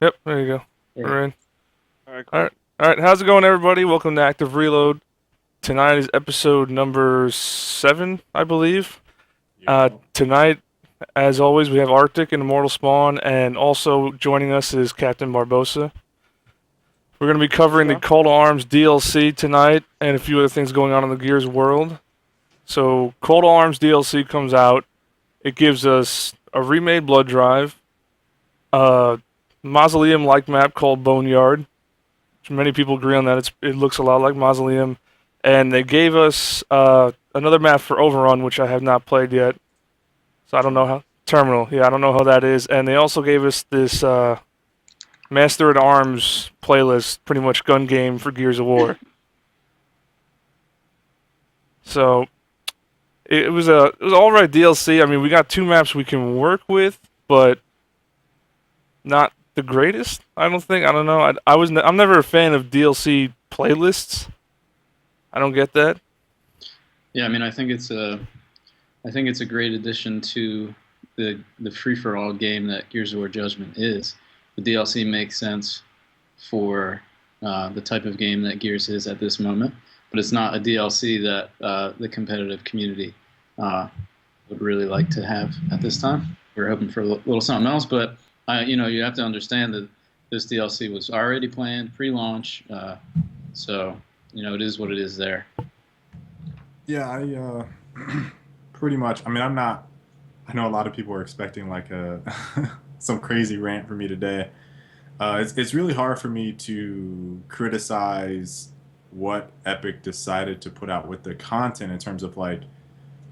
Yep, there you go. Yeah. We're in. All right, All cool. right, all right. How's it going, everybody? Welcome to Active Reload. Tonight is episode number 7, I believe. Yo. Tonight, as always, we have Arctic and Immortal Spawn, and also joining us is Captain Barbosa. We're going to be What's covering the up? Call to Arms DLC tonight, and a few other things going on in the Gears world. So, Call to Arms DLC comes out. It gives us a remade Blood Drive, a mausoleum-like map called Boneyard. Many people agree on that. It looks a lot like Mausoleum, and they gave us another map for Overrun, which I have not played yet. So I don't know Terminal. how Terminal. Yeah, I don't know how that is. And they also gave us this Master at Arms playlist, pretty much gun game for Gears of War. So it was all right DLC. I mean, we got two maps we can work with, but not the greatest. I don't think. I don't know. I'm never a fan of DLC playlists. I don't get that. Yeah, I mean, I think it's a great addition to the free for all game that Gears of War Judgment is. The DLC makes sense for the type of game that Gears is at this moment, but it's not a DLC that the competitive community uh, would really like to have at this time. We're hoping for a little something else, but you have to understand that this DLC was already planned pre-launch, so it is what it is there. Yeah, pretty much. I mean, I'm not. I know a lot of people are expecting like a some crazy rant from me today. It's really hard for me to criticize what Epic decided to put out with the content in terms of like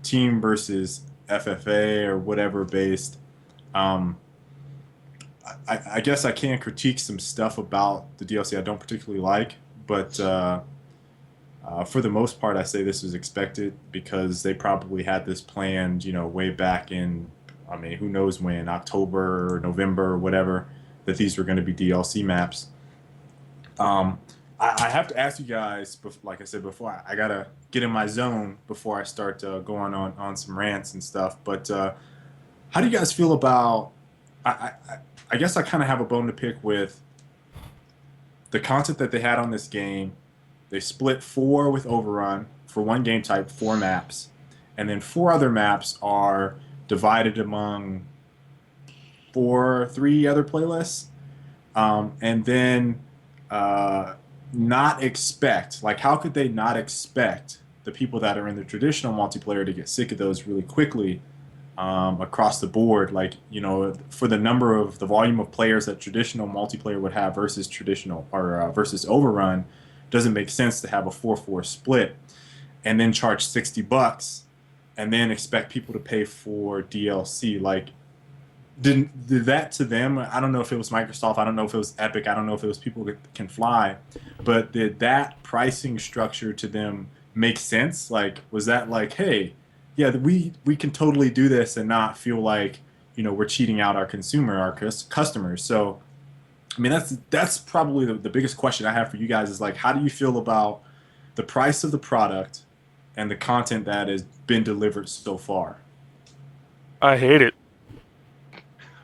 team versus FFA or whatever based. Um, I guess I can critique some stuff about the DLC I don't particularly like, but for the most part, I say this was expected because they probably had this planned, way back in, I mean, who knows when, October or November or whatever, that these were going to be DLC maps. Um, I have to ask you guys, like I said before, I gotta get in my zone before I start going on some rants and stuff. But how do you guys feel about? I guess I kind of have a bone to pick with the content that they had on this game. They split four with Overrun for one game type, four maps, and then four other maps are divided among three other playlists, and then uh, not expect like how could they not expect the people that are in the traditional multiplayer to get sick of those really quickly across the board, like for the number of the volume of players that traditional multiplayer would have versus traditional or versus Overrun, doesn't make sense to have a 4-4 split and then charge $60 and then expect people to pay for DLC. Like, did that to them? I don't know if it was Microsoft. I don't know if it was Epic. I don't know if it was people that can fly. But did that pricing structure to them make sense? Like, was that like, hey, yeah, we can totally do this and not feel like we're cheating out our consumer, our customers. So I mean, that's probably the biggest question I have for you guys is like, how do you feel about the price of the product and the content that has been delivered so far? I hate it.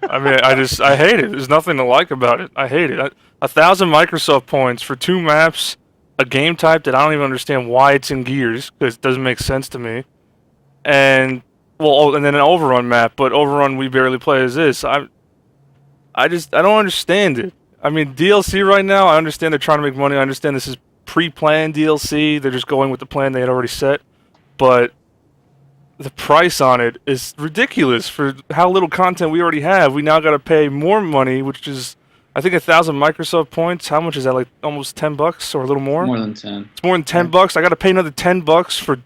I mean, I hate it. There's nothing to like about it. I hate it. 1,000 Microsoft points for two maps, a game type that I don't even understand why it's in Gears because it doesn't make sense to me. And and then an Overrun map, but Overrun we barely play as this. I don't understand it. I mean, DLC right now. I understand they're trying to make money. I understand this is pre-planned DLC. They're just going with the plan they had already set, but the price on it is ridiculous for how little content we already have. We now got to pay more money, which is, I think, 1,000 Microsoft points. How much is that? Like almost $10 or a little more? More than 10. It's more than ten Yeah. bucks. I got to pay another $10 for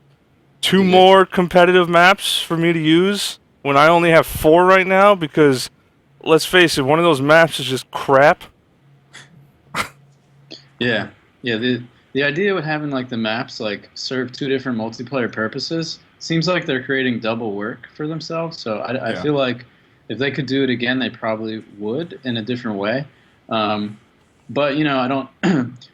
two Yeah. more competitive maps for me to use when I only have four right now. Because let's face it, one of those maps is just crap. Yeah. Yeah. The idea of having like the maps like serve two different multiplayer purposes seems like they're creating double work for themselves. So I Yeah. feel like if they could do it again, they probably would in a different way. Um, but I don't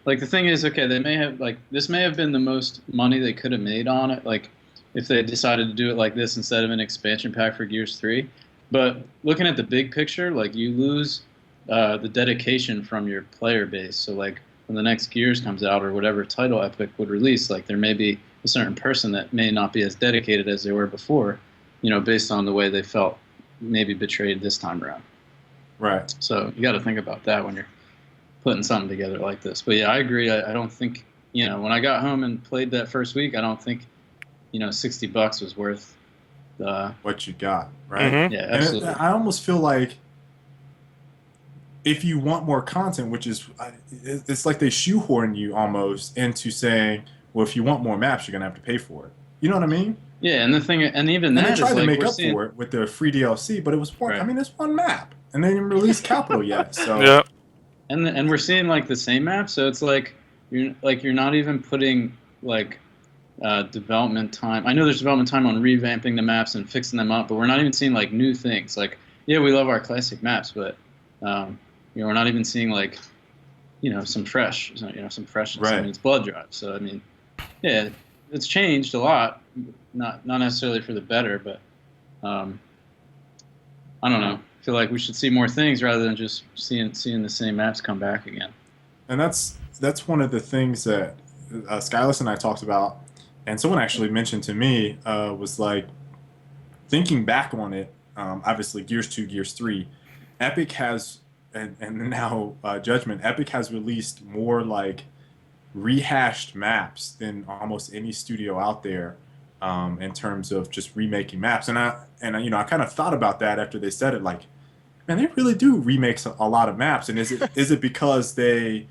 like the thing is, okay, they may have like this may have been the most money they could have made on it, like if they decided to do it like this instead of an expansion pack for Gears 3. But looking at the big picture, like you lose the dedication from your player base. So like when the next Gears comes out or whatever title Epic would release, like there may be a certain person that may not be as dedicated as they were before, based on the way they felt maybe betrayed this time around. Right. So you got to think about that when you're putting something together like this. But yeah, I agree. I don't think, when I got home and played that first week, I don't think, $60 was worth what you got, right? Mhm. Yeah, absolutely. And I almost feel like if you want more content, which is, it's like they shoehorn you almost into saying, well, if you want more maps, you're gonna have to pay for it. You know what I mean? Yeah, and the thing, and even And that they is tried to like make we're up seeing, for it with the free DLC, but it was one. Right. I mean, it's one map, and they didn't release Capital yet. So Yeah. and we're seeing like the same map, so it's like you're not even putting like development time. I know there's development time on revamping the maps and fixing them up, but we're not even seeing like new things. Like, yeah, we love our classic maps, but we're not even seeing like some fresh, some freshness. Right. I mean, it's Blood Drive, so I mean, yeah, it's changed a lot, not necessarily for the better, but I don't know. I feel like we should see more things rather than just seeing the same maps come back again. And that's one of the things that Skyless and I talked about, and someone actually mentioned to me was like thinking back on it. Obviously, Gears 2, Gears 3, Epic has, and now Judgment. Epic has released more like rehashed maps than almost any studio out there in terms of just remaking maps. And I kind of thought about that after they said it. Like, man, they really do remake a lot of maps. And is it because they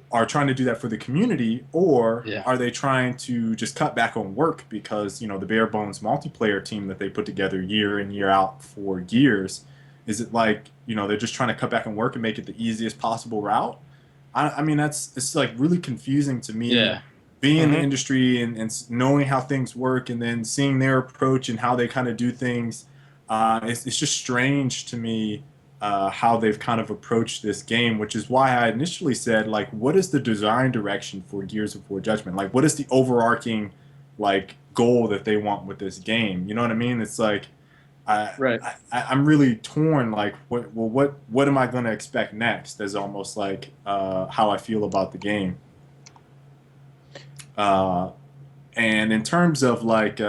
are trying to do that for the community, or Yeah. are they trying to just cut back on work because the bare bones multiplayer team that they put together year in year out for Gears, is it like they're just trying to cut back on work and make it the easiest possible route? I mean it's like really confusing to me. Yeah. Being in the Mhm. industry and knowing how things work and then seeing their approach and how they kind of do things, it's just strange to me how they've kind of approached this game, which is why I initially said, like, what is the design direction for Gears of War Judgment? Like, what is the overarching, like, goal that they want with this game? You know what I mean? It's like, Right. I'm really torn. Like, what am I going to expect next? Is almost like how I feel about the game. And in terms of like,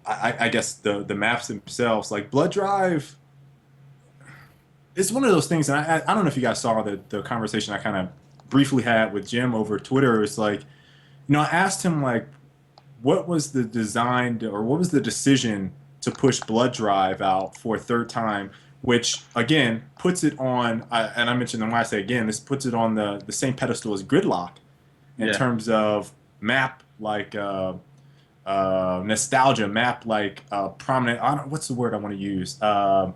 I guess the maps themselves, like Blood Drive, it's one of those things. And I don't know if you guys saw the conversation I kind of briefly had with Jim over Twitter. It's like, I asked him like, what was the design or what was the decision to push Blood Drive out for a third time, which again puts it on, and I mentioned when I say again, this puts it on the same pedestal as Gridlock in Yeah. terms of map like nostalgia, map like prominent. I don't, what's the word I want to use? I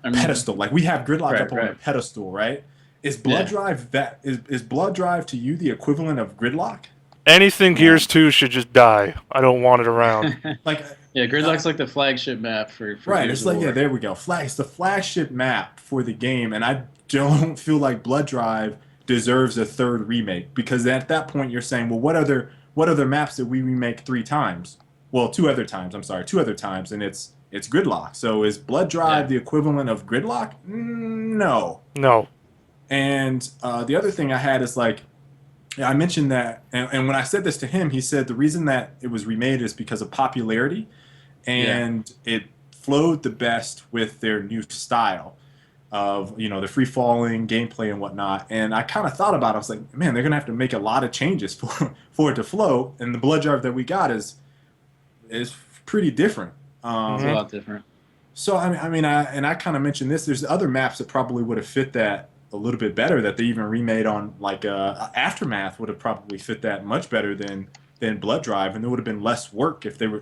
mean, Pedestal. Like we have Gridlock Right, up on a right. pedestal, right? Is Blood Yeah. Drive is Blood Drive to you the equivalent of Gridlock? Anything Gears 2 should just die. I don't want it around. Like Yeah, Gridlock's like the flagship map for right, Gears it's of like War. yeah, there we go. It's the flagship map for the game, and I don't feel like Blood Drive deserves a third remake because at that point you're saying, well, what other maps did we remake 3 times? Well, 2 other times. I'm sorry, 2 other times, and it's Gridlock. So is Blood Drive Yeah. the equivalent of Gridlock? No. No. And the other thing I had is like, I mentioned that, and when I said this to him, he said the reason that it was remade is because of popularity, and it flowed the best with their new style of the free falling gameplay and whatnot. And I kind of thought about it. I was like, man, they're gonna have to make a lot of changes for it to flow. And the Blood Drive that we got is pretty different. It's a lot different. So I kind of mentioned this. There's other maps that probably would have fit that a little bit better that they even remade on like Aftermath would have probably fit that much better than Blood Drive, and there would have been less work if they were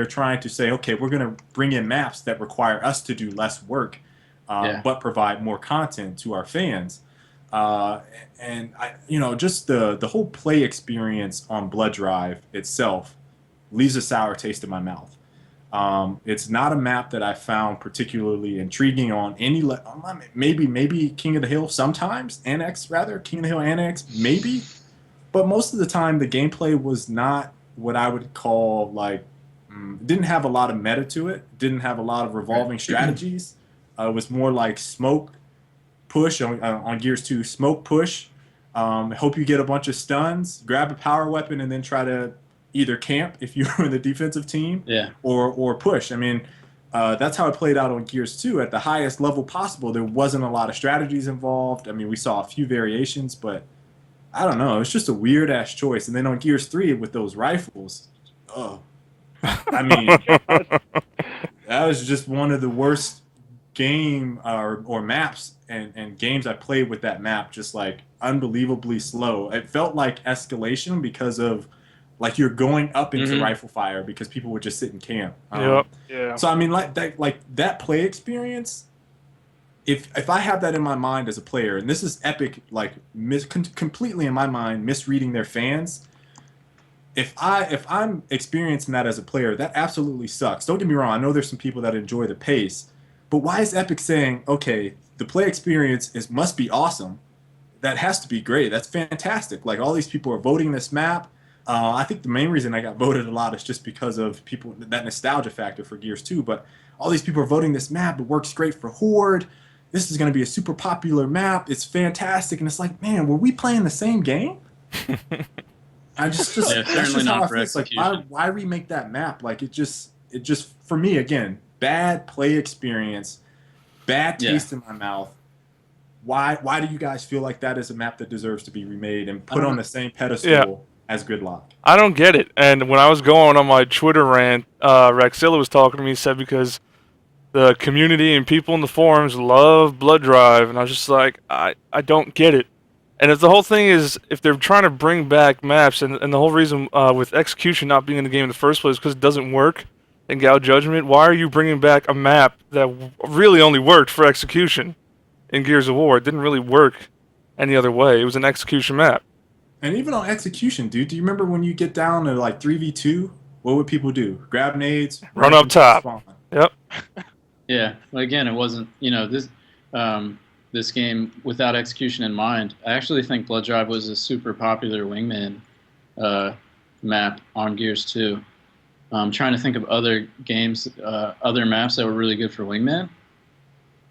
trying to say, okay, we're going to bring in maps that require us to do less work, but provide more content to our fans. And just the whole play experience on Blood Drive itself leaves a sour taste in my mouth. It's not a map that I found particularly intriguing on any maybe King of the Hill sometimes, Annex rather, King of the Hill Annex, maybe. But most of the time the gameplay was not what I would call like, didn't have a lot of meta to it, didn't have a lot of revolving strategies. It was more like smoke push on Gears 2. Smoke push. Hope you get a bunch of stuns, grab a power weapon, and then try to either camp if you're in the defensive team, Yeah. or push. I mean, that's how it played out on Gears 2 at the highest level possible. There wasn't a lot of strategies involved. I mean, we saw a few variations, but I don't know. It's just a weird ass choice. And then on Gears 3 with those rifles, oh, I mean, that was just one of the worst game or maps and games I played with that map. Just like unbelievably slow. It felt like escalation because of like you're going up into rifle fire because people would just sit in camp. Yep. Yeah. So I mean, like that play experience. If I have that in my mind as a player, and this is Epic, like completely in my mind misreading their fans. If I'm experiencing that as a player, that absolutely sucks. Don't get me wrong. I know there's some people that enjoy the pace, but why is Epic saying, okay, the play experience must be awesome? That has to be great. That's fantastic. Like all these people are voting this map. I think the main reason I got voted a lot is just because of people that nostalgia factor for Gears 2. But all these people are voting this map. It works great for Horde. This is going to be a super popular map. It's fantastic. And it's like, man, were we playing the same game? I just Yeah, that's certainly just how not I for feel. It's like, execution. why remake that map? Like it just for me again, bad play experience, bad taste in my mouth. Why do you guys feel like that is a map that deserves to be remade and put on the same pedestal as Gridlock? I don't get it. And when I was going on my Twitter rant, Rexilla was talking to me. He said because the community and people in the forums love Blood Drive, and I was just like, I don't get it. And if the whole thing is, if they're trying to bring back maps, and the whole reason with Execution not being in the game in the first place because it doesn't work in Gal Judgment, why are you bringing back a map that really only worked for Execution in Gears of War? It didn't really work any other way. It was an Execution map. And even on Execution, dude, do you remember when you get down to like 3v2? What would people do? Grab nades, Run up top. spawn. Yep. Yeah. Well, again, it wasn't. This game without Execution in mind. I actually think Blood Drive was a super popular Wingman map on Gears 2. I'm trying to think of other games, other maps that were really good for Wingman.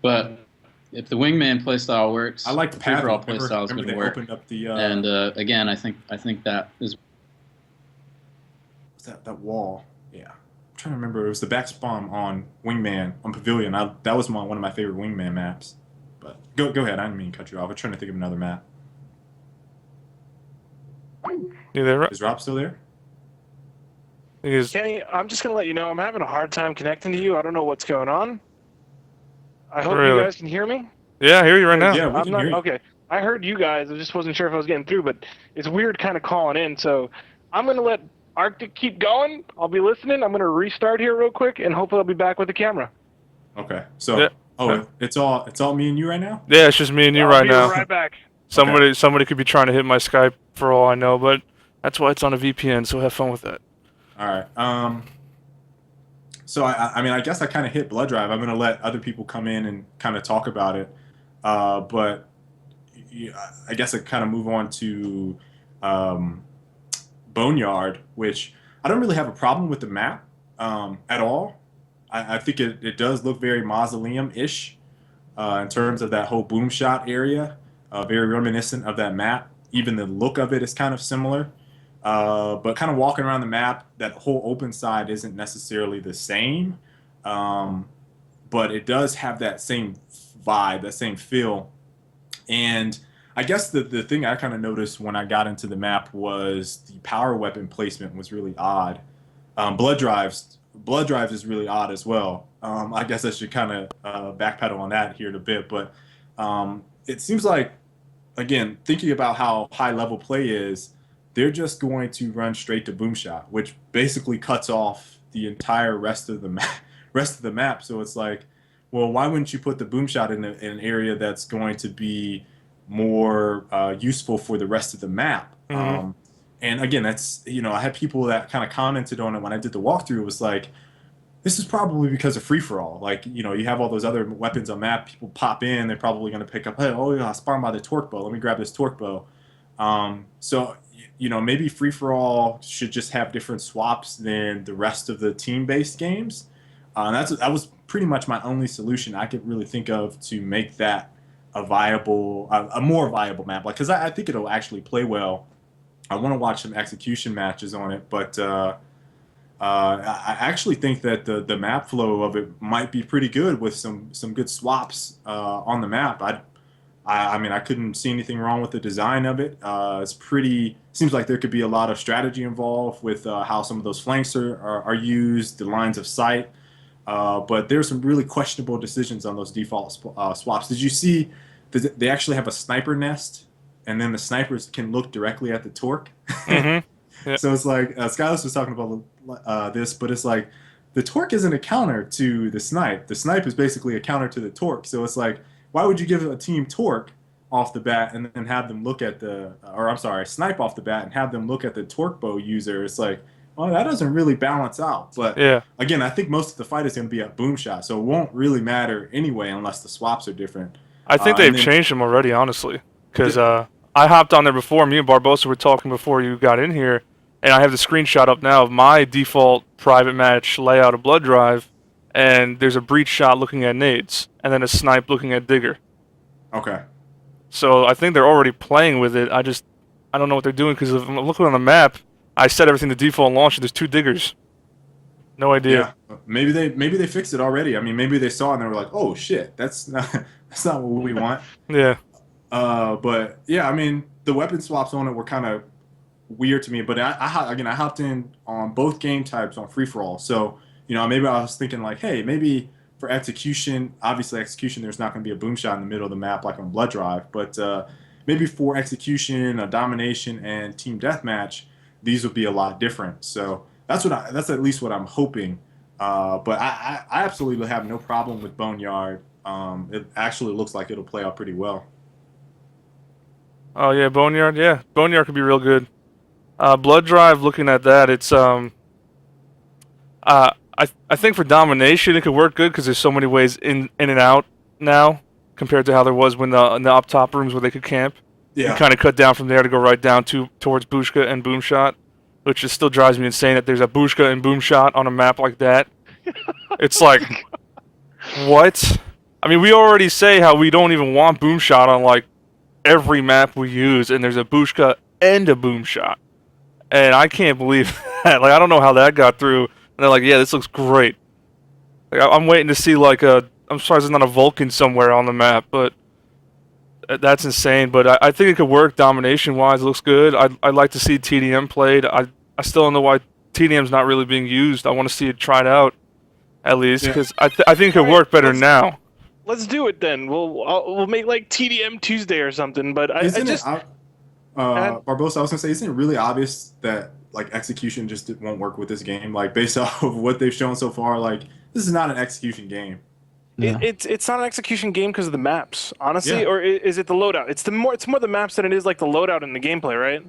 But if the Wingman playstyle works, I like the free-for-all path. playstyle is going to they work. opened up the And again, I think that is. what's that wall? Yeah, I'm trying to remember. It was the back spawn on Wingman on Pavilion. That was one of my favorite Wingman maps. But go ahead. I didn't mean to cut you off. I'm trying to think of another map. You there? Is Rob still there? Kenny, I'm just going to let you know I'm having a hard time connecting to you. I don't know what's going on. I hope Really? you guys can hear me. Yeah, I hear you right now. Yeah, we I'm can not hear you. okay. I heard you guys. I just wasn't sure if I was getting through, but it's weird kind of calling in. So I'm going to let Arctic keep going. I'll be listening. I'm going to restart here real quick, and hopefully I'll be back with the camera. Okay. So, Yeah. it's all me and you right now? Yeah, it's just me and you I'll right be now. right back. Somebody could be trying to hit my Skype for all I know, but that's why it's on a VPN. So have fun with that. All right. So I mean, I guess I kind of hit Blood Drive. I'm gonna let other people come in and kind of talk about it. But I guess I kind of move on to Boneyard, which I don't really have a problem with the map at all. I think it does look very Mausoleum-ish in terms of that whole boom shot area. Very reminiscent of that map. Even the look of it is kind of similar. But kind of walking around the map, that whole open side isn't necessarily the same. But it does have that same vibe, that same feel. And I guess the thing I kind of noticed when I got into the map was the power weapon placement was really odd. Blood Drives is really odd as well. I guess I should kind of backpedal on that here in a bit. But it seems like, again, thinking about how high level play is, they're just going to run straight to boom shot, which basically cuts off the entire rest of the map. So it's like, well, why wouldn't you put the boom shot in an area that's going to be more useful for the rest of the map? Mhm. And again, that's, I had people that kind of commented on it when I did the walkthrough. It was like, this is probably because of free for all. Like, you have all those other weapons on map. People pop in, they're probably going to pick up, hey, oh yeah, I spawned by the torque bow. Let me grab this torque bow. So maybe free for all should just have different swaps than the rest of the team-based games. And that was pretty much my only solution I could really think of to make that a more viable map. Like, because I think it'll actually play well. I want to watch some execution matches on it, but I actually think that the map flow of it might be pretty good with some good swaps on the map. I mean, I couldn't see anything wrong with the design of it. It's pretty. Seems like there could be a lot of strategy involved with how some of those flanks are used, the lines of sight. But there's some really questionable decisions on those default swaps. Did you see? They actually have a sniper nest, and then the snipers can look directly at the torque. Mm-hmm. Yeah. So it's like Skyless was talking about this, but it's like the torque isn't a counter to the snipe. The snipe is basically a counter to the torque. So it's like, why would you give a team torque off the bat and then have them look at snipe off the bat and have them look at the torque bow user? It's like, well, that doesn't really balance out. But Yeah. again, I think most of the fight is going to be a boom shot, so it won't really matter anyway unless the swaps are different. I think they've changed them already, honestly. Because I hopped on there before. Me and Barbosa were talking before you got in here, and I have the screenshot up now of my default private match layout of Blood Drive, and there's a breach shot looking at nades, and then a snipe looking at digger. Okay. So I think they're already playing with it. I don't know what they're doing because if I'm looking on the map, I set everything to default launch, and there's 2 diggers. No idea. Yeah. Maybe they fixed it already. I mean, maybe they saw it and they were like, "Oh shit, that's not what we want." Yeah. But yeah, I mean, the weapon swaps on it were kind of weird to me. But I hopped in on both game types on free for all. So maybe I was thinking like, hey, maybe for execution, obviously execution, there's not going to be a boom shot in the middle of the map like on Blood Drive. But maybe for execution, a domination, and team deathmatch, these would be a lot different. So that's at least what I'm hoping. But I absolutely have no problem with Boneyard. It actually looks like it'll play out pretty well. Oh yeah, Boneyard. Yeah, Boneyard could be real good. Blood Drive. Looking at that, it's I think for domination it could work good because there's so many ways in and out now compared to how there was when in the up top rooms where they could camp. Yeah. You kind of cut down from there to go right down towards Bushka and Boomshot, which just still drives me insane that there's a Bushka and Boomshot on a map like that. It's like, what? I mean, we already say how we don't even want Boomshot on like every map we use, and there's a Bushka and a Boomshot, and I can't believe that. Like, I don't know how that got through. And they're like, yeah, this looks great. Like, I'm waiting to see like I'm surprised there's not a Vulcan somewhere on the map, but that's insane. But I think it could work domination-wise. It looks good. I'd like to see TDM played. I still don't know why TDM's not really being used. I want to see it tried out, at least, because I think it could work better now. Let's do it then. We'll make like TDM Tuesday or something. But Barbosa, I was gonna say, isn't it really obvious that like execution just won't work with this game? Like based off of what they've shown so far, like this is not an execution game. Yeah. It's not an execution game because of the maps, honestly, or is it the loadout? It's more the maps than it is like the loadout in the gameplay, right?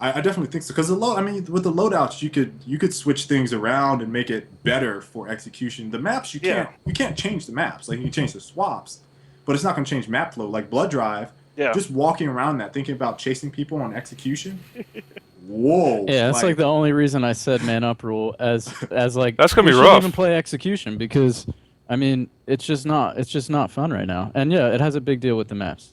I definitely think so because with the loadouts you could switch things around and make it better for execution. The maps you can't change the maps. Like you can change the swaps, but it's not going to change map flow. Like Blood Drive, just walking around that, thinking about chasing people on execution. Whoa! Yeah, that's like the only reason I said man up rule as like that's gonna be rough. rough. Even play execution because I mean it's just not fun right now. And yeah, it has a big deal with the maps.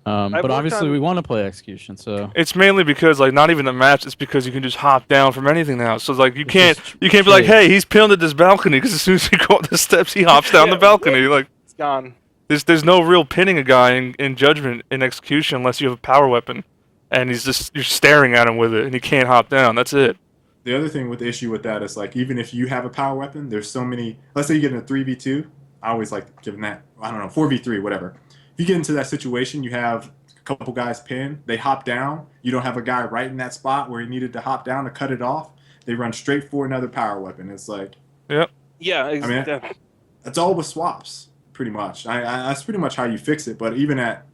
But obviously we want to play execution, so it's mainly because like not even the maps. It's because you can just hop down from anything now. So like you can't be like, hey, he's pinned at this balcony because as soon as you go up the steps, he hops down the balcony. Like it's gone. There's no real pinning a guy in Judgment in execution unless you have a power weapon, and you're staring at him with it, and he can't hop down. That's it. The other thing with the issue with that is like even if you have a power weapon, there's so many. Let's say you get in a 3v2. I always like giving that 4v3 whatever. If you get into that situation, you have a couple guys pinned. They hop down. You don't have a guy right in that spot where he needed to hop down to cut it off. They run straight for another power weapon. It's like, yep. Yeah, exactly. I mean, that's all with swaps, pretty much. That's pretty much how you fix it. But even at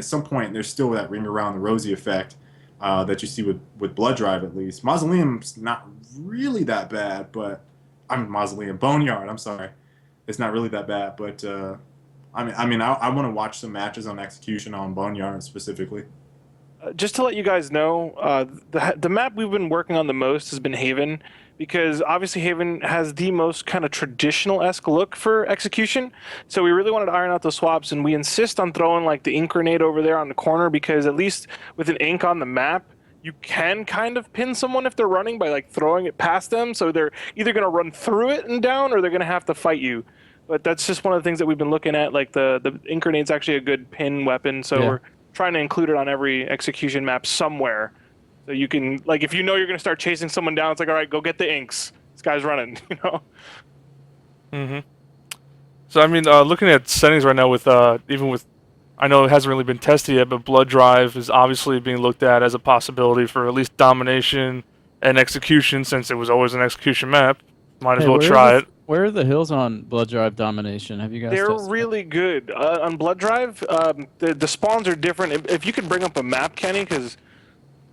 some point, there's still that ring around the rosy effect that you see with Blood Drive at least. Mausoleum's not really that bad, but Boneyard. I'm sorry, it's not really that bad, but. I want to watch some matches on execution on Boneyard specifically. just to let you guys know, the map we've been working on the most has been Haven, because obviously Haven has the most kind of traditional-esque look for execution. So we really wanted to iron out those swaps, and we insist on throwing like the ink grenade over there on the corner, because at least with an ink on the map, you can kind of pin someone if they're running by like throwing it past them. So they're either going to run through it and down, or they're going to have to fight you. But that's just one of the things that we've been looking at. Like the ink grenade's actually a good pin weapon, so we're trying to include it on every execution map somewhere. So you can, like, if you know you're going to start chasing someone down, it's like, all right, go get the inks. This guy's running, you know? Mm-hmm. So, I mean, looking at settings right now with, even with, I know it hasn't really been tested yet, but Blood Drive is obviously being looked at as a possibility for at least domination and execution, since it was always an execution map. Might as well try it. Where are the hills on Blood Drive domination? Have you guys They're tested really good. On Blood Drive, the spawns are different. If you could bring up a map, Kenny, because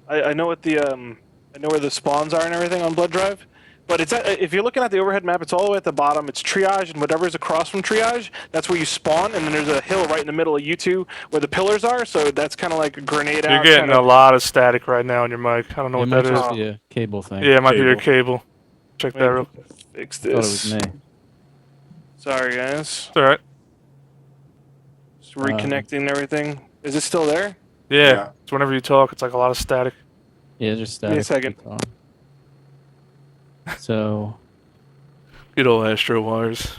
I know what the I know where the spawns are and everything on Blood Drive. But it's if you're looking at the overhead map, it's all the way at the bottom. It's triage, and whatever's across from triage, that's where you spawn. And then there's a hill right in the middle of you two where the pillars are. So that's kind of like a grenade out. You're getting a lot of static right now on your mic. I don't know what that is. It might just be a cable thing. Yeah, it might be your cable. Check that real quick. Fix I thought it this. was me. Sorry, guys. It's alright. Just reconnecting and everything. Is it still there? Yeah. It's whenever you talk, it's like a lot of static. Yeah, just Give me a static. second. So, Good old Astro Wires.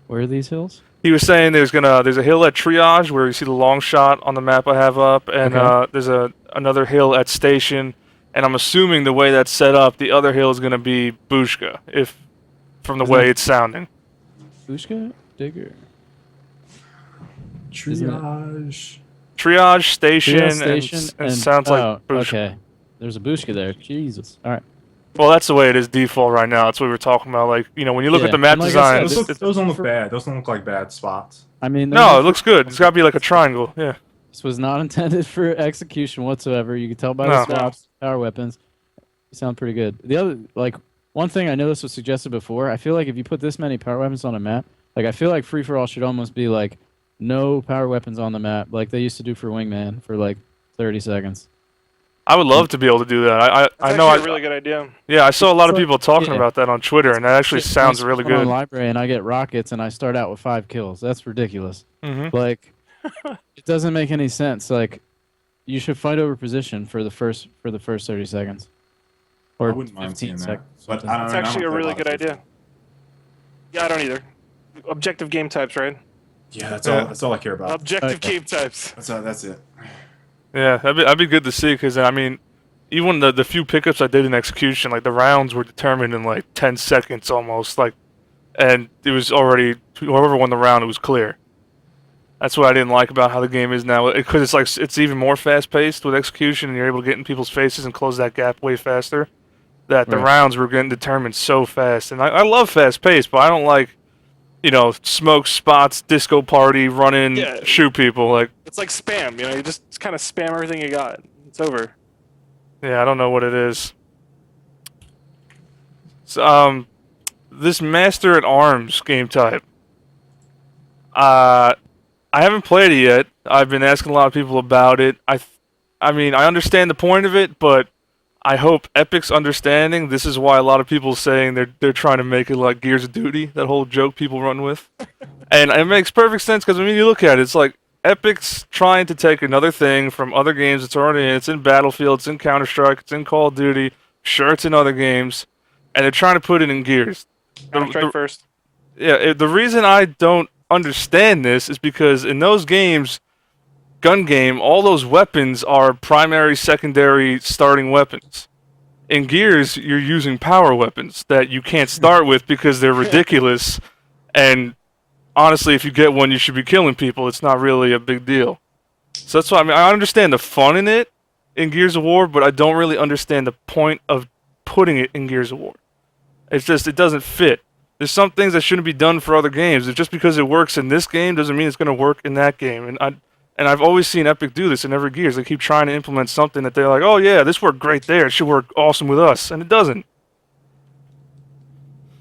where are these hills? He was saying there's a hill at Triage where you see the long shot on the map I have up, and there's another hill at Station, and I'm assuming the way that's set up, the other hill is gonna be Bushka, if from the way it's sounding. Bushka? Digger? Triage. Triage, Station, Triage Station, and sounds like Bushka. Okay. There's a Bushka there. Jesus. All right. Well, that's the way it is default right now. That's what we were talking about. Like, you know, when you look at the map and like I designs, said, Those don't look bad. Those don't look like bad spots. I mean, no, it looks good. It's got to be like a triangle. Yeah. This was not intended for execution whatsoever. You can tell by the swaps, power weapons. You sound pretty good. The other, like, one thing I know this was suggested before. I feel like if you put this many power weapons on a map, like, I feel like free for all should almost be like no power weapons on the map, like they used to do for Wingman for like 30 seconds. I would love to be able to do that. I know. That's a really good idea. Yeah, I saw a lot of people talking about that on Twitter, and that actually sounds really good. On library, and I get rockets, and I start out with 5 kills. That's ridiculous. Like, it doesn't make any sense. Like, you should fight over position for the first 30 seconds, or I wouldn't mind seeing that. seconds. But I don't It's know, actually a really good idea. Yeah, I don't either. Objective game types, right? Yeah, that's all I care about. Objective game types. That's it. Yeah, that'd be good to see, because I mean, even the few pickups I did in execution, like the rounds were determined in like 10 seconds almost, like, and it was already whoever won the round, it was clear. That's what I didn't like about how the game is now, because it's like it's even more fast paced with execution, and you're able to get in people's faces and close that gap way faster. That the rounds were getting determined so fast, and I love fast paced, but I don't like, you know, smoke spots, disco party, run in, shoot people. Like, it's like spam, you know, you just kind of spam everything you got. It's over. Yeah, I don't know what it is. So, this Master at Arms game type. I haven't played it yet. I've been asking a lot of people about it. I mean, I understand the point of it, but I hope Epic's understanding. This is why a lot of people saying they're trying to make it like Gears of Duty, that whole joke people run with. And it makes perfect sense, because I mean, you look at it, it's like Epic's trying to take another thing from other games it's already in. It's in Battlefield, it's in Counter-Strike, it's in Call of Duty. Sure, it's in other games, and they're trying to put it in Gears. Counter-Strike first. Yeah, the reason I don't understand this is because in those games, gun game, all those weapons are primary, secondary, starting weapons. In Gears, you're using power weapons that you can't start with because they're ridiculous, and honestly, if you get one, you should be killing people. It's not really a big deal. So that's why, I mean, I understand the fun in it in Gears of War, but I don't really understand the point of putting it in Gears of War. It's just, it doesn't fit. There's some things that shouldn't be done for other games. Just because it works in this game doesn't mean it's going to work in that game. And I've always seen Epic do this in every Gears. They keep trying to implement something that they're like, oh yeah, this worked great there. It should work awesome with us, and it doesn't.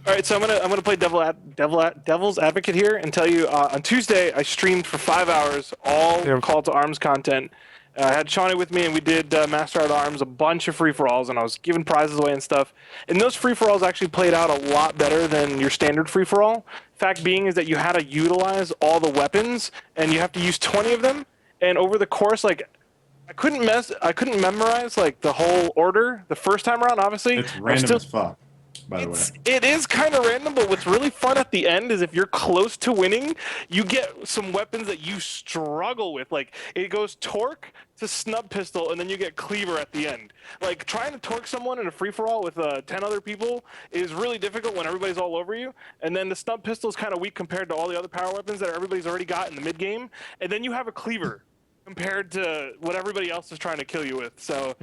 All right, so I'm gonna play devil's advocate here and tell you on Tuesday I streamed for 5 hours all Call to Arms content, I had Shawnee with me, and we did Master at Arms, a bunch of free-for-alls, and I was giving prizes away and stuff. And those free-for-alls actually played out a lot better than your standard free-for-all. Fact being is that you had to utilize all the weapons, and you have to use 20 of them. And over the course, like, I couldn't memorize like the whole order the first time around. Obviously, It's random as fuck, by the way. it is kind of random, but what's really fun at the end is if you're close to winning, you get some weapons that you struggle with. Like, it goes torque to snub pistol, and then you get cleaver at the end. Like, trying to torque someone in a free-for-all with 10 other people is really difficult when everybody's all over you. And then the snub pistol is kind of weak compared to all the other power weapons that everybody's already got in the mid-game. And then you have a cleaver compared to what everybody else is trying to kill you with. So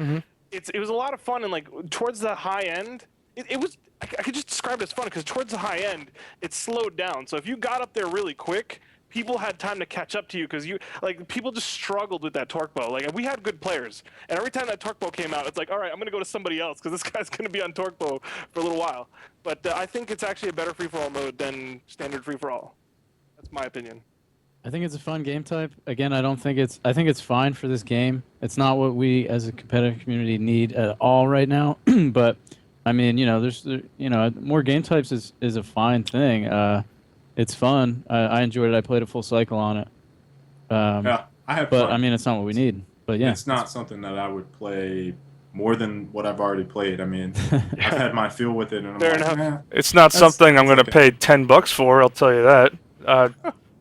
it was a lot of fun, and like towards the high end, it was I could just describe it as fun because towards the high end, it slowed down. So if you got up there really quick, people had time to catch up to you because people just struggled with that torque bow. Like, we had good players, and every time that torque bow came out, it's like, all right, I'm gonna go to somebody else because this guy's gonna be on torque bow for a little while. But I think it's actually a better free for all mode than standard free for all. That's my opinion. I think it's a fun game type. Again, I think it's fine for this game. It's not what we as a competitive community need at all right now. But I mean, more game types is a fine thing. It's fun. I enjoyed it. I played a full cycle on it. Yeah, I have But fun. I mean, it's not what we need. But yeah, It's not something that I would play more than what I've already played. I mean, I've had my feel with it, and I'm Fair like, enough. It's not something I'm going to okay. pay $10 for. I'll tell you that.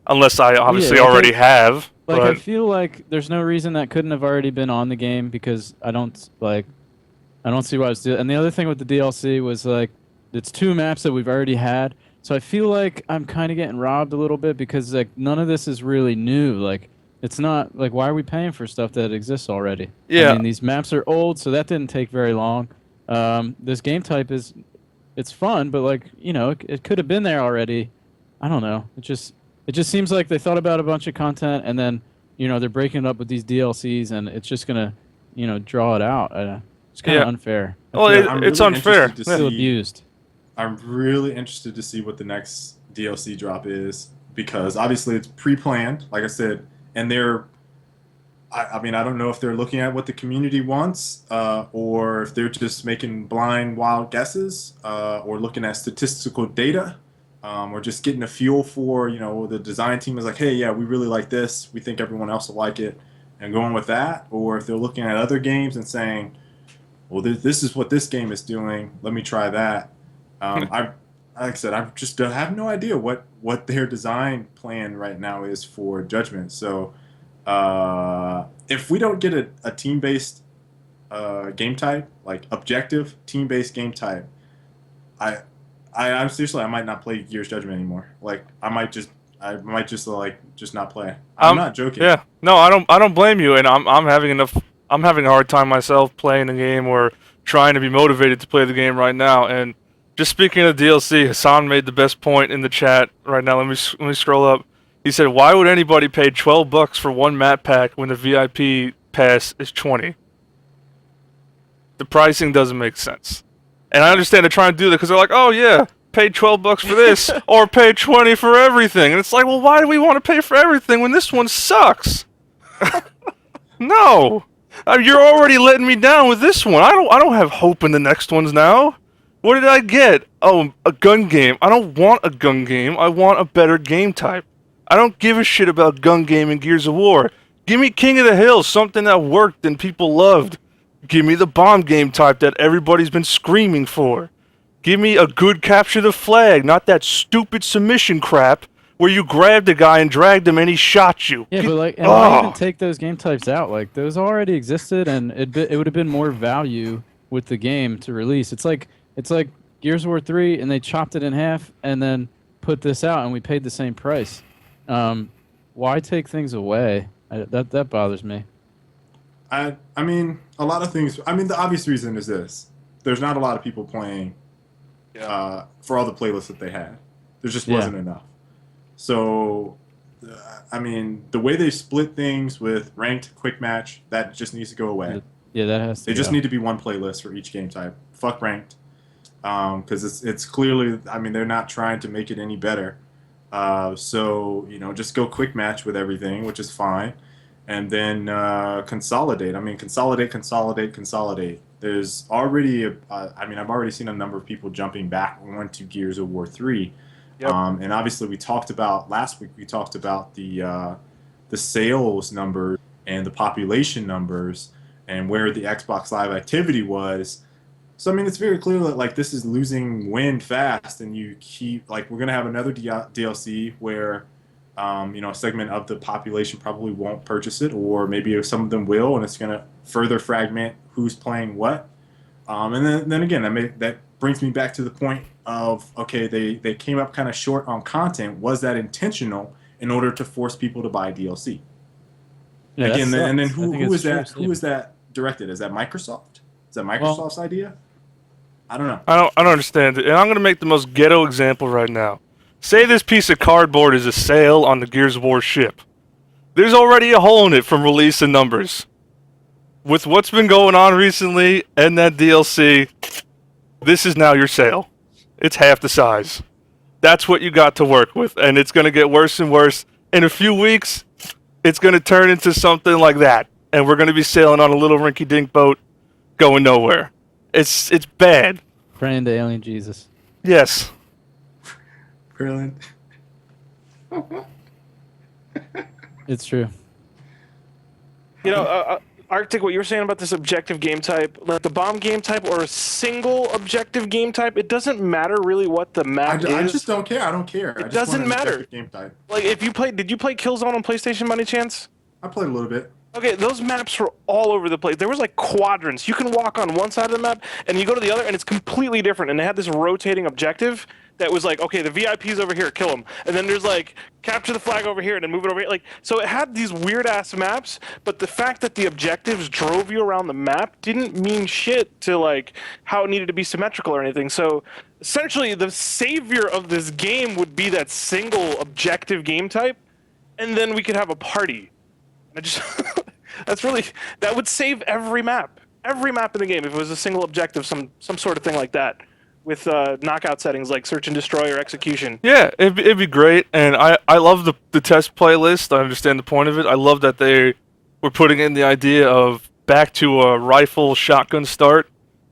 Unless I obviously Yeah, I already think- have. like I But feel like there's no reason that couldn't have already been on the game because I don't see why it's doing. And the other thing with the DLC was like it's 2 maps that we've already had. So I feel like I'm kind of getting robbed a little bit because like none of this is really new. Like it's not like why are we paying for stuff that exists already? Yeah. I mean these maps are old, so that didn't take very long. This game type it's fun, but like it could have been there already. I don't know. It just seems like they thought about a bunch of content and then they're breaking it up with these DLCs and it's just gonna draw it out. It's kind of Yeah. unfair. well, I'm it's really unfair. interested to I feel see- abused. I'm really interested to see what the next DLC drop is because obviously it's pre-planned, like I said, and I mean, I don't know if they're looking at what the community wants or if they're just making blind, wild guesses or looking at statistical data or just getting a feel for, the design team is like, hey, yeah, we really like this. We think everyone else will like it and going with that. Or if they're looking at other games and saying, well, this is what this game is doing. Let me try that. Like I said, I just have no idea what their design plan right now is for Judgment. So if we don't get a team-based game type, like objective team-based game type, I'm seriously, I might not play Gears Judgment anymore. Like I might just not play. I'm not joking. Yeah, no, I don't blame you, and I'm having a hard time myself playing the game or trying to be motivated to play the game right now. And just speaking of DLC, Hassan made the best point in the chat right now. Let me scroll up. He said, "Why would anybody pay $12 for one map pack when the VIP pass is $20? The pricing doesn't make sense." And I understand they're trying to do that because they're like, "Oh yeah, pay $12 for this or pay $20 for everything." And it's like, well, why do we want to pay for everything when this one sucks? No, you're already letting me down with this one. I don't have hope in the next ones now. What did I get? Oh, a gun game. I don't want a gun game. I want a better game type. I don't give a shit about gun game and Gears of War. Give me King of the Hill, something that worked and people loved. Give me the bomb game type that everybody's been screaming for. Give me a good capture the flag, not that stupid submission crap where you grabbed a guy and dragged him and he shot you. Yeah, but like, and why even take those game types out? Like, those already existed, and it would have been more value with the game to release. It's like Gears of War 3, and they chopped it in half, and then put this out, and we paid the same price. Why take things away? That bothers me. I mean, a lot of things. I mean, the obvious reason is this: there's not a lot of people playing for all the playlists that they had. There just wasn't enough. So, I mean, the way they split things with ranked quick match, that just needs to go away. Yeah, that has to. They just need to be one playlist for each game type. Fuck ranked, because it's clearly. I mean, they're not trying to make it any better. So just go quick match with everything, which is fine. and then consolidate. I mean, consolidate. There's already, I mean, I've already seen a number of people jumping back onto Gears of War 3. Yep. And obviously, we talked about last week. We talked about the sales numbers and the population numbers and where the Xbox Live activity was. So I mean, it's very clear that like this is losing wind fast, and you keep like we're gonna have another DLC where a segment of the population probably won't purchase it, or maybe some of them will, and it's gonna further fragment who's playing what. And then again, that brings me back to the point of okay, they came up kind of short on content. Was that intentional in order to force people to buy DLC? Yeah, Again, and then I think who it's is that? true Who is that directed? Is that Microsoft? Is that Microsoft's idea? I don't know. I don't understand it. And I'm going to make the most ghetto example right now. Say this piece of cardboard is a sail on the Gears of War ship. There's already a hole in it from release and numbers. With what's been going on recently and that DLC, this is now your sail. It's half the size. That's what you got to work with, and it's going to get worse and worse. In a few weeks, it's going to turn into something like that, and we're going to be sailing on a little rinky-dink boat going nowhere. It's bad. Praying to Alien Jesus. Yes. Brilliant. It's true. You know, Arctic, what you were saying about this objective game type, like the bomb game type or a single objective game type, it doesn't matter really what the map is. I just don't care. I don't care. It I just doesn't want an matter. objective game type. Like, did you play Killzone on PlayStation by any chance? I played a little bit. Okay, those maps were all over the place. There was like quadrants. You can walk on one side of the map and you go to the other and it's completely different. And they had this rotating objective that was like, okay, the VIP's over here, kill them. And then there's like, capture the flag over here and then move it over here. Like, so it had these weird ass maps, but the fact that the objectives drove you around the map didn't mean shit to like how it needed to be symmetrical or anything. So essentially the savior of this game would be that single objective game type, and then we could have a party. I just that would save every map in the game if it was a single objective, some sort of thing like that, with knockout settings like search and destroy or execution. Yeah, it'd be great, and I love the test playlist. I understand the point of it. I love that they were putting in the idea of back to a rifle shotgun start.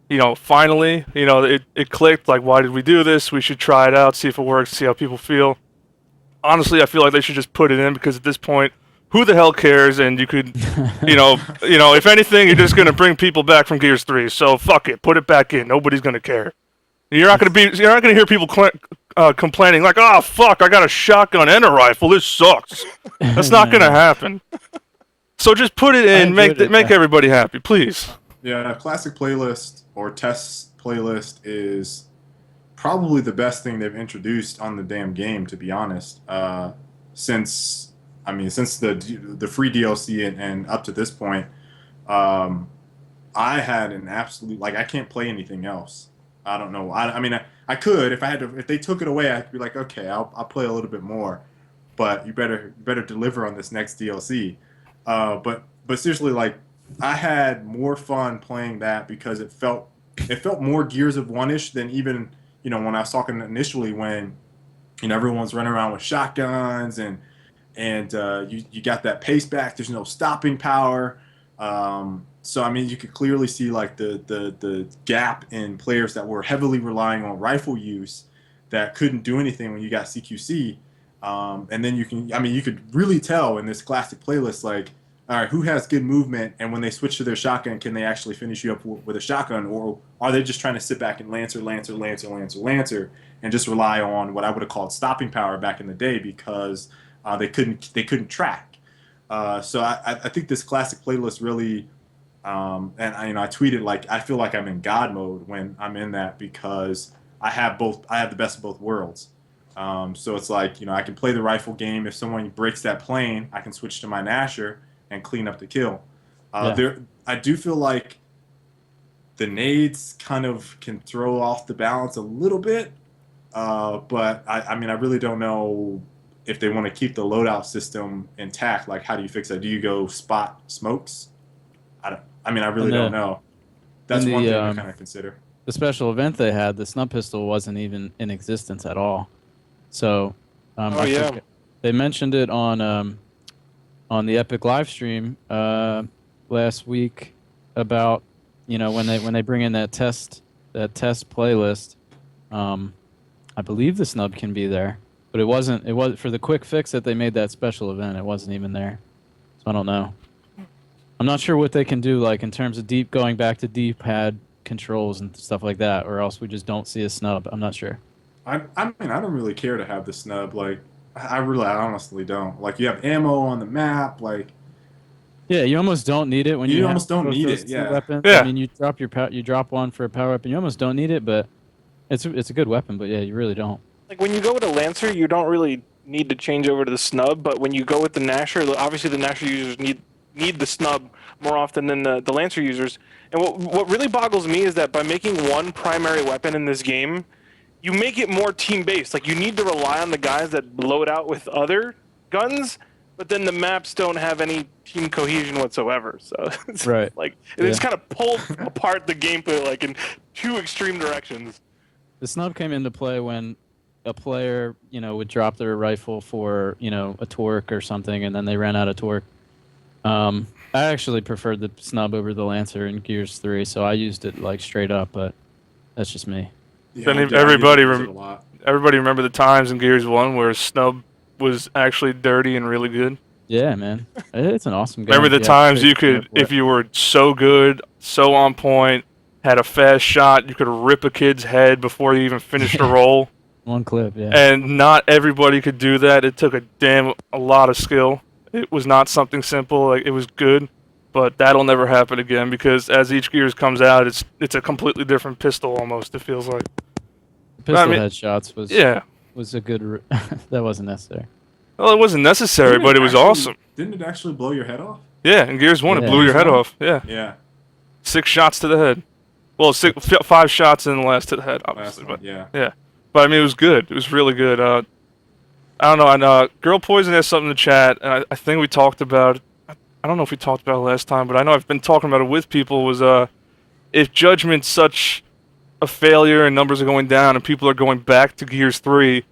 You know, finally, it clicked. Like, why did we do this? We should try it out, see if it works, see how people feel. Honestly, I feel like they should just put it in because at this point, who the hell cares? And you could, if anything, you're just gonna bring people back from Gears 3. So fuck it, put it back in. Nobody's gonna care. You're not gonna hear people complaining like, "Oh fuck, I got a shotgun and a rifle. This sucks." That's not gonna happen. So just put it in, make everybody happy, please. Yeah, a classic playlist or test playlist is probably the best thing they've introduced on the damn game, to be honest. Since the free DLC and up to this point, I had an absolute I can't play anything else. I don't know. I could if they took it away, I could be like, okay, I'll play a little bit more, but you better deliver on this next DLC. But seriously, like I had more fun playing that because it felt more Gears of One-ish than even when I was talking initially when everyone's running around with shotguns and you got that pace back. There's no stopping power. So I mean, you could clearly see like the gap in players that were heavily relying on rifle use that couldn't do anything when you got CQC. And then you could really tell in this classic playlist, like, all right, who has good movement, and when they switch to their shotgun, can they actually finish you up with a shotgun, or are they just trying to sit back and lancer, and just rely on what I would have called stopping power back in the day because they couldn't track. So I think this classic playlist really, and I tweeted like I feel like I'm in God mode when I'm in that because I have the best of both worlds. So it's like I can play the rifle game. If someone breaks that plane, I can switch to my Gnasher and clean up the kill. I do feel like the nades kind of can throw off the balance a little bit, but I really don't know if they want to keep the loadout system intact. Like, how do you fix that? Do you go spot smokes? I really don't know. That's one thing to kind of consider. The special event they had, the snub pistol wasn't even in existence at all. So, I think they mentioned it on on the Epic live stream last week about when they bring in that test playlist. I believe the snub can be there, but it wasn't. It was for the quick fix that they made that special event. It wasn't even there, so I don't know. I'm not sure what they can do, like in terms of going back to D-pad controls and stuff like that, or else we just don't see a snub. I'm not sure. I mean, I don't really care to have the snub. Like, I honestly don't. Like, you have ammo on the map. Like, yeah, you almost don't need it when you have almost don't both need those it. two Yeah. weapons. Yeah. I mean, you drop one for a power weapon. You almost don't need it, but it's a good weapon. But yeah, you really don't. Like when you go with a Lancer, you don't really need to change over to the snub. But when you go with the Gnasher, obviously the Gnasher users need the snub more often than the Lancer users. And what really boggles me is that by making one primary weapon in this game, you make it more team-based. Like, you need to rely on the guys that load out with other guns, but then the maps don't have any team cohesion whatsoever. So it's Right. like it's kind of pulled apart the gameplay like in two extreme directions. The snub came into play when a player, would drop their rifle for, a torque or something, and then they ran out of torque. I actually preferred the snub over the Lancer in Gears 3, so I used it like straight up, but that's just me. Then I everybody use it a lot. Everybody remember the times in Gears 1 where snub was actually dirty and really good? Yeah, man. It's an awesome game. Remember the times you could, if you were so good, so on point, had a fast shot, you could rip a kid's head before you even finished a roll? One clip, yeah. And not everybody could do that. It took a lot of skill. It was not something simple. Like, it was good, but that'll never happen again because as each Gears comes out, it's a completely different pistol almost, it feels like. Pistol headshots was a good... that wasn't necessary. Well, it wasn't necessary, but it was awesome. Didn't it actually blow your head off? Yeah, in Gears 1, it blew your head off. Yeah. Yeah. 6 shots to the head. Well, 5 shots in the last to the head, obviously. Last one, But yeah. But I mean, it was good. It was really good. I don't know. And Girl Poison has something in the chat, and I think we talked about it. I don't know if we talked about it last time, but I know I've been talking about it with people. Was if Judgment's such a failure and numbers are going down and people are going back to Gears 3,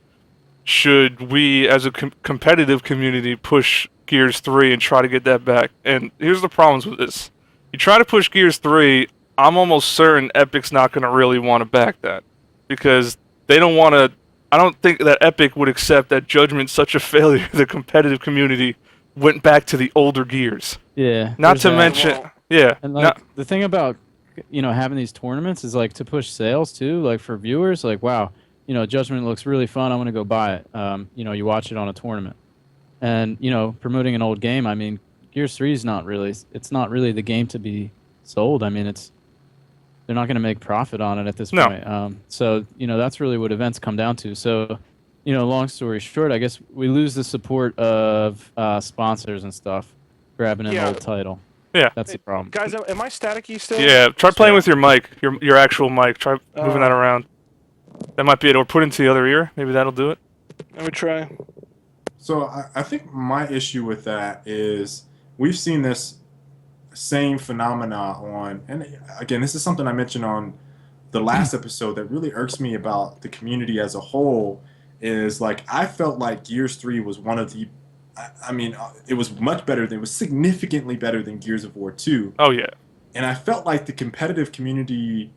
should we, as a competitive community, push Gears 3 and try to get that back? And here's the problems with this. You try to push Gears 3, I'm almost certain Epic's not going to really want to back that. Because they don't want to... I don't think that Epic would accept that Judgment's such a failure the competitive community went back to the older Gears. Yeah. Not to mention... Yeah. And the thing about having these tournaments is like to push sales too, like for viewers, like wow, Judgment looks really fun, I want to go buy it. You watch it on a tournament. And promoting an old game, I mean, Gears 3 is not really the game to be sold. I mean, they're not going to make profit on it at this point. So that's really what events come down to. So long story short, I guess we lose the support of sponsors and stuff grabbing an old title. Yeah. That's the problem. Guys, am I staticky still? Yeah, try playing with your mic, your actual mic. Try moving that around. That might be it. Or put it into the other ear. Maybe that'll do it. Let me try. So I think my issue with that is we've seen this same phenomena on, and again, this is something I mentioned on the last episode that really irks me about the community as a whole, is like I felt like Gears 3 was one of the... I mean, it was it was significantly better than Gears of War 2. Oh, yeah. And I felt like the competitive community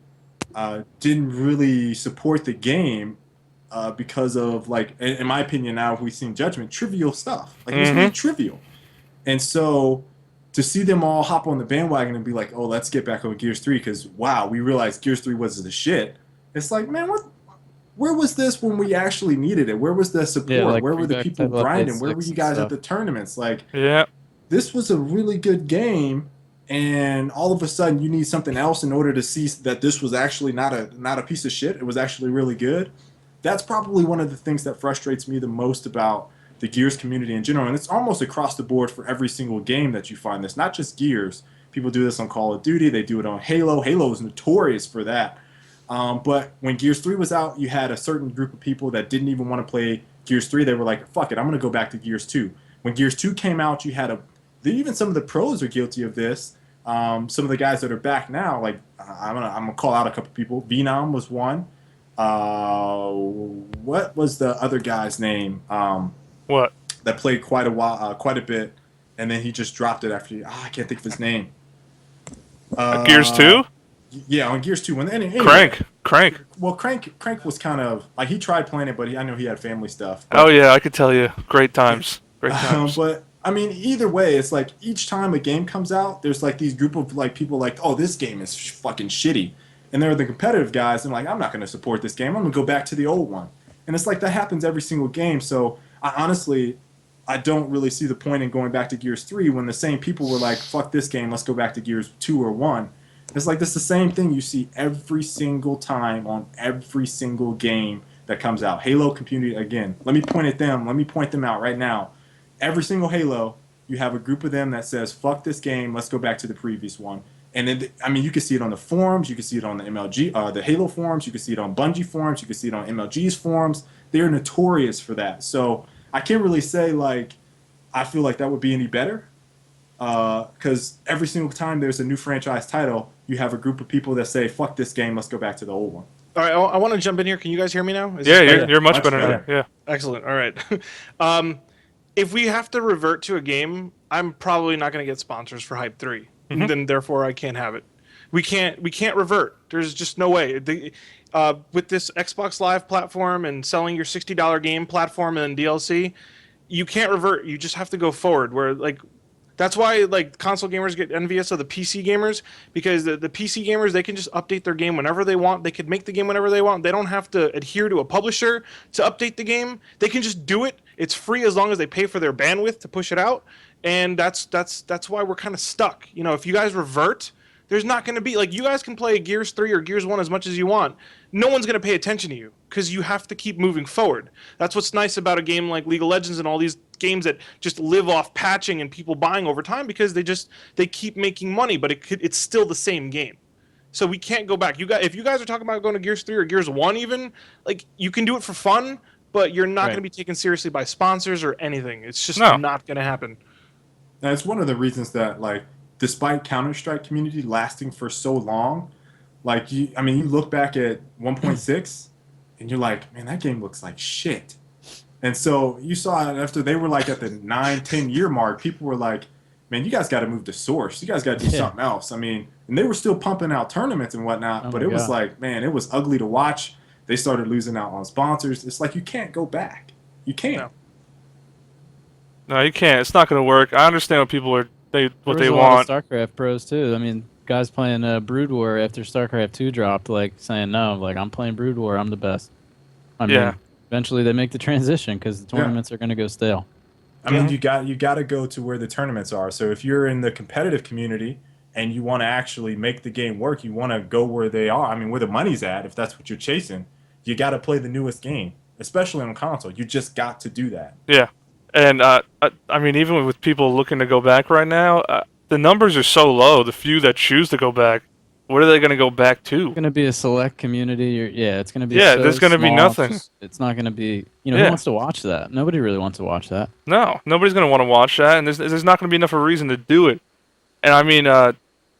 didn't really support the game because of, like, in my opinion now, we've seen Judgment, trivial stuff. Like, it was really trivial. And so to see them all hop on the bandwagon and be like, oh, let's get back on Gears 3 because, wow, we realized Gears 3 was the shit. It's like, man, where was this when we actually needed it? Where was the support? Yeah, like where were the people grinding? Where were you guys stuff at the tournaments? Like, yeah, this was a really good game, and all of a sudden you need something else in order to see that this was actually not a piece of shit. It was actually really good. That's probably one of the things that frustrates me the most about the Gears community in general, and it's almost across the board for every single game that you find this. Not just Gears. People do this on Call of Duty. They do it on Halo. Halo is notorious for that. But when Gears 3 was out, you had a certain group of people that didn't even want to play Gears 3. They were like, fuck it, I'm going to go back to Gears 2. When Gears 2 came out, you had even some of the pros are guilty of this. Some of the guys that are back now, like, I'm gonna call out a couple people. Venom was one. What was the other guy's name? What? That played quite a bit. and then he just dropped it after. I can't think of his name. Gears 2? Yeah, on Gears 2. Anyway, Crank. Well, Crank was kind of like he tried playing it, but I know he had family stuff. Oh yeah, I could tell you. Great times. Great times. But I mean, either way, it's like each time a game comes out, there's like these group of like people like, oh, this game is fucking shitty, and they're the competitive guys, and like, I'm not going to support this game. I'm going to go back to the old one, and it's like that happens every single game. So I don't really see the point in going back to Gears 3 when the same people were like, fuck this game, let's go back to Gears 2 or 1. It's like, this is the same thing you see every single time on every single game that comes out. Halo community, again, let me point them out right now. Every single Halo, you have a group of them that says, fuck this game, let's go back to the previous one. And then, I mean, you can see it on the forums, you can see it on the MLG, the Halo forums, you can see it on Bungie forums, you can see it on MLG's forums. They're notorious for that. So I can't really say, like, I feel like that would be any better. Because every single time there's a new franchise title, you have a group of people that say, fuck this game, let's go back to the old one. All right, I want to jump in here. Can you guys hear me now? You're much Much better now. better. Yeah. Excellent. All right. If we have to revert to a game, I'm probably not going to get sponsors for Hype 3. Mm-hmm. Then therefore I can't have it. We can't revert. There's just no way. With this Xbox Live platform and selling your $60 game platform and DLC, you can't revert. You just have to go forward. Where like that's why like console gamers get envious of the PC gamers, because the PC gamers, they can just update their game whenever they want. They could make the game whenever they want. They don't have to adhere to a publisher to update the game. They can just do it. It's free as long as they pay for their bandwidth to push it out. And that's why we're kind of stuck. You know, if you guys revert, there's not going to be like, you guys can play Gears 3 or Gears 1 as much as you want. No one's going to pay attention to you because you have to keep moving forward. That's what's nice about a game like League of Legends and all these games that just live off patching and people buying over time, because they keep making money, but it's still the same game. So we can't go back. If you guys are talking about going to Gears 3 or Gears 1 even, like, you can do it for fun, but you're not going to be taken seriously by sponsors or anything. It's just not going to happen. Now, it's one of the reasons that, like, despite Counter-Strike community lasting for so long, like, you look back at 1.6 and you're like, man, that game looks like shit. And so you saw it after they were like at the 9-10 year mark, people were like, man, you guys got to move to Source. You guys got to do something else. I mean, and they were still pumping out tournaments and whatnot, but it was like, man, it was ugly to watch. They started losing out on sponsors. It's like, you can't go back. You can't. No, you can't. It's not going to work. I understand what people are they want. A lot of StarCraft pros too. I mean, guys playing Brood War after StarCraft 2 dropped, like saying no, like, I'm playing Brood War, I'm the best. I mean, eventually they make the transition because the tournaments are going to go stale. I mean, you got to go to where the tournaments are. So if you're in the competitive community and you want to actually make the game work, you want to go where they are. I mean, where the money's at, if that's what you're chasing, you got to play the newest game, especially on console. You just got to do that. Yeah. And, I mean, even with people looking to go back right now, the numbers are so low. The few that choose to go back, what are they going to go back to? It's going to be a select community. It's going to be there's going to be nothing. It's not going to be, who wants to watch that? Nobody really wants to watch that. No, nobody's going to want to watch that, and there's not going to be enough of a reason to do it. And, I mean,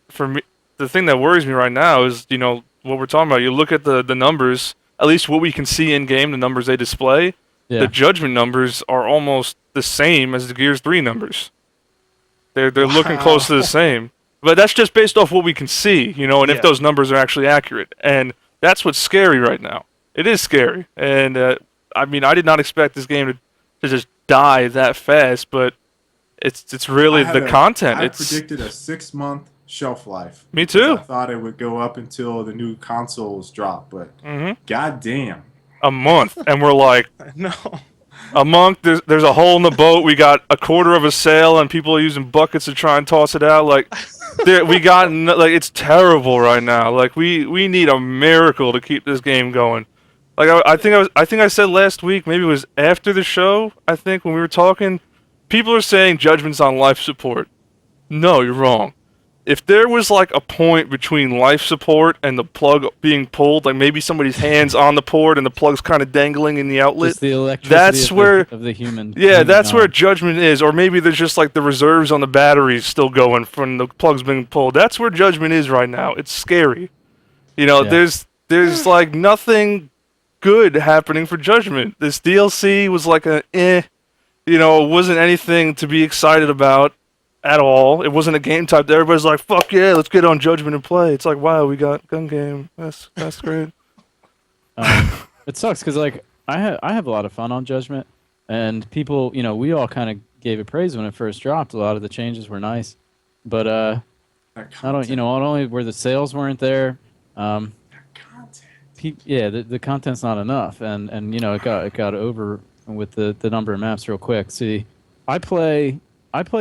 for me, the thing that worries me right now is, what we're talking about. You look at the numbers, at least what we can see in-game, the numbers they display. Yeah. The Judgment numbers are almost the same as the Gears 3 numbers. They're looking close to the same. But that's just based off what we can see, and if those numbers are actually accurate. And that's what's scary right now. It is scary. And, I mean, I did not expect this game to just die that fast, but it's really the content. I predicted a 6-month shelf life. Me too. I thought it would go up until the new consoles drop, but goddamn. A month, and we're like, no. A month. There's a hole in the boat. We got a quarter of a sail, and people are using buckets to try and toss it out. Like, it's terrible right now. Like, we need a miracle to keep this game going. Like, I think I said last week, maybe it was after the show. I think when we were talking, people are saying Judgment's on life support. No, you're wrong. If there was like a point between life support and the plug being pulled, like maybe somebody's hands on the port and the plug's kind of dangling in the outlet, just the electricity of the human. Yeah, that's where Judgment is. Or maybe there's just like the reserves on the batteries still going from the plugs being pulled. That's where Judgment is right now. It's scary. There's like nothing good happening for Judgment. This DLC was like it wasn't anything to be excited about. at all. It wasn't a game type that everybody's like, fuck yeah, let's get on Judgment and play. It's like, wow, we got gun game. That's great. It sucks because like I have a lot of fun on Judgment, and people, we all kind of gave it praise when it first dropped. A lot of the changes were nice, but That not only were the sales weren't there. content. The content's not enough, and it got over with the number of maps real quick. See, I play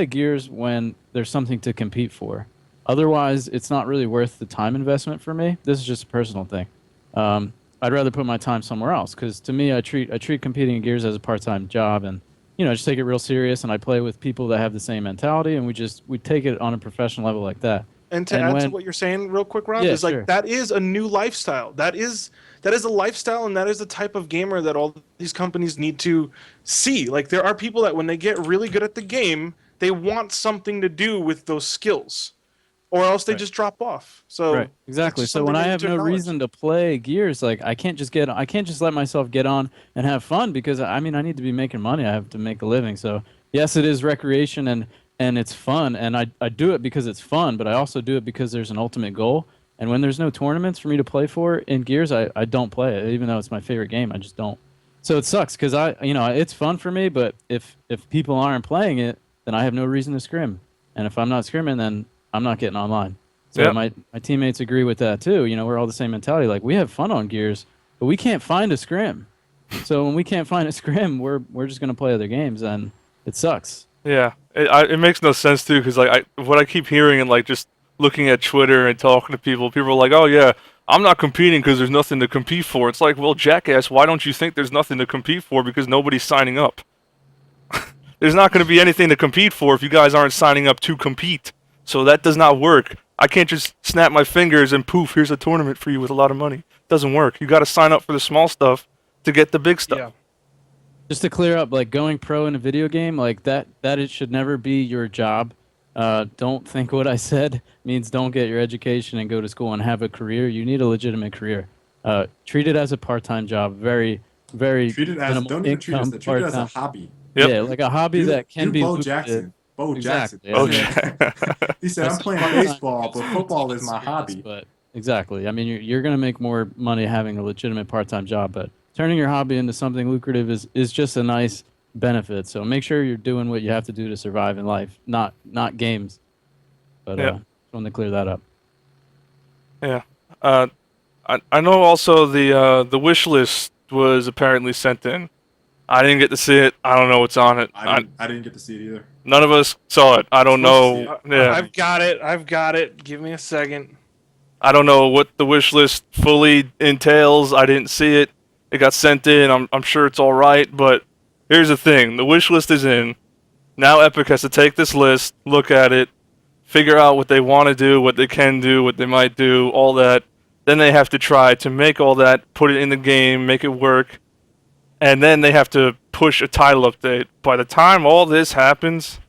Gears when there's something to compete for. Otherwise, it's not really worth the time investment for me. This is just a personal thing. I'd rather put my time somewhere else because to me, I treat competing in Gears as a part-time job, and just take it real serious. And I play with people that have the same mentality, and we take it on a professional level like that. And to add to what you're saying real quick, Rob, is like that is a new lifestyle. That is a lifestyle, and that is the type of gamer that all these companies need to see. Like there are people that when they get really good at the game, they want something to do with those skills, or else they just drop off. So exactly. So when I have no reason to play Gears, like I can't just let myself get on and have fun because I need to be making money. I have to make a living. So yes, it is recreation and it's fun, and I do it because it's fun, but I also do it because there's an ultimate goal. And when there's no tournaments for me to play for in Gears, I don't play it, even though it's my favorite game. I just don't. So it sucks because it's fun for me, but if people aren't playing it, then I have no reason to scrim. And if I'm not scrimming, then I'm not getting online. So my teammates agree with that too. We're all the same mentality. Like we have fun on Gears, but we can't find a scrim. So when we can't find a scrim, we're just gonna play other games, and it sucks. Yeah, it makes no sense too, because like what I keep hearing and like just looking at Twitter and talking to people are like, oh yeah, I'm not competing because there's nothing to compete for. It's like, well, jackass, why don't you think there's nothing to compete for? Because nobody's signing up. There's not going to be anything to compete for if you guys aren't signing up to compete. So that does not work. I can't just snap my fingers and poof, here's a tournament for you with a lot of money. It doesn't work. You got to sign up for the small stuff to get the big stuff. Yeah. Just to clear up, like going pro in a video game, like that it should never be your job. Don't think what I said means don't get your education and go to school and have a career. You need a legitimate career. Treat it as a part-time job. Very, very. Treat it as treat it as a hobby. Yep. Yeah, like a hobby that can be. Bo Jackson. Exactly. Jackson. He said, "I'm playing baseball, but football is my hobby." But exactly. I mean, you're going to make more money having a legitimate part-time job, but turning your hobby into something lucrative is just a nice benefit. So make sure you're doing what you have to do to survive in life, not games. But just wanted to clear that up. Yeah. I know also the wish list was apparently sent in. I didn't get to see it. I don't know what's on it. I didn't get to see it either. None of us saw it. I don't know. Yeah. I've got it. Give me a second. I don't know what the wish list fully entails. I didn't see it. It got sent in. I'm sure it's all right, but here's the thing. The wish list is in. Now Epic has to take this list, look at it, figure out what they want to do, what they can do, what they might do, all that. Then they have to try to make all that, put it in the game, make it work. And then they have to push a title update. By the time all this happens,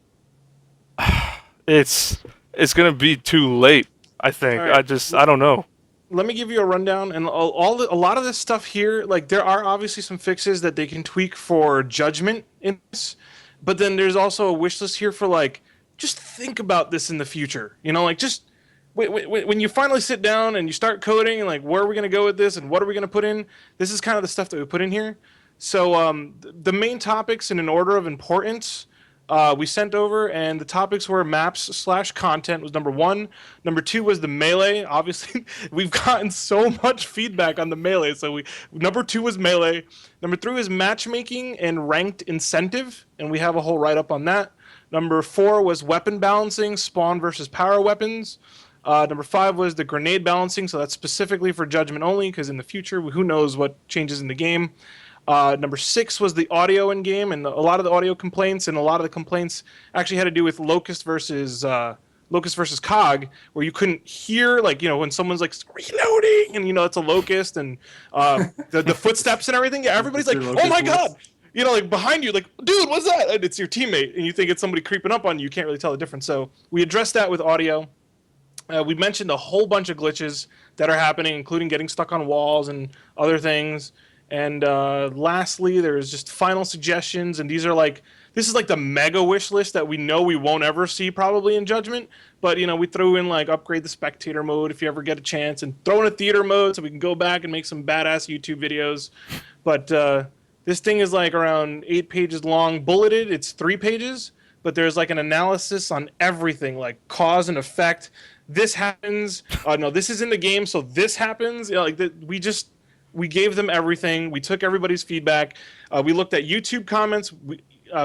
it's going to be too late, I think. Right. I don't know. Let me give you a rundown. And a lot of this stuff here, like there are obviously some fixes that they can tweak for Judgment in this. But then there's also a wish list here for like, just think about this in the future. Like just when you finally sit down and you start coding and like, where are we going to go with this and what are we going to put in? This is kind of the stuff that we put in here. So the main topics in an order of importance we sent over, and the topics were maps/content was number 1. Number 2 was the melee. Obviously, we've gotten so much feedback on the melee. So number 2 was melee. Number 3 was matchmaking and ranked incentive, and we have a whole write-up on that. Number 4 was weapon balancing, spawn versus power weapons. Number 5 was the grenade balancing, so that's specifically for Judgment only, because in the future, who knows what changes in the game. Number 6 was the audio in game, and a lot of the audio complaints, and a lot of the complaints actually had to do with Locust versus COG, where you couldn't hear, like, when someone's like reloading, and it's a Locust, and the footsteps and everything. Yeah, everybody's like, "Oh my god!" Like behind you, like, "Dude, what's that?" And it's your teammate, and you think it's somebody creeping up on you. You can't really tell the difference. So we addressed that with audio. We mentioned a whole bunch of glitches that are happening, including getting stuck on walls and other things. And lastly, there's just final suggestions, and these are like this is like the mega wish list that we know we won't ever see probably in Judgment. But we threw in like upgrade the spectator mode if you ever get a chance, and throw in a theater mode so we can go back and make some badass YouTube videos. But this thing is like around 8 pages long, bulleted. It's 3 pages, but there's like an analysis on everything, like cause and effect. This happens. No, this is in the game, so this happens. We gave them everything. We took everybody's feedback. We looked at YouTube comments.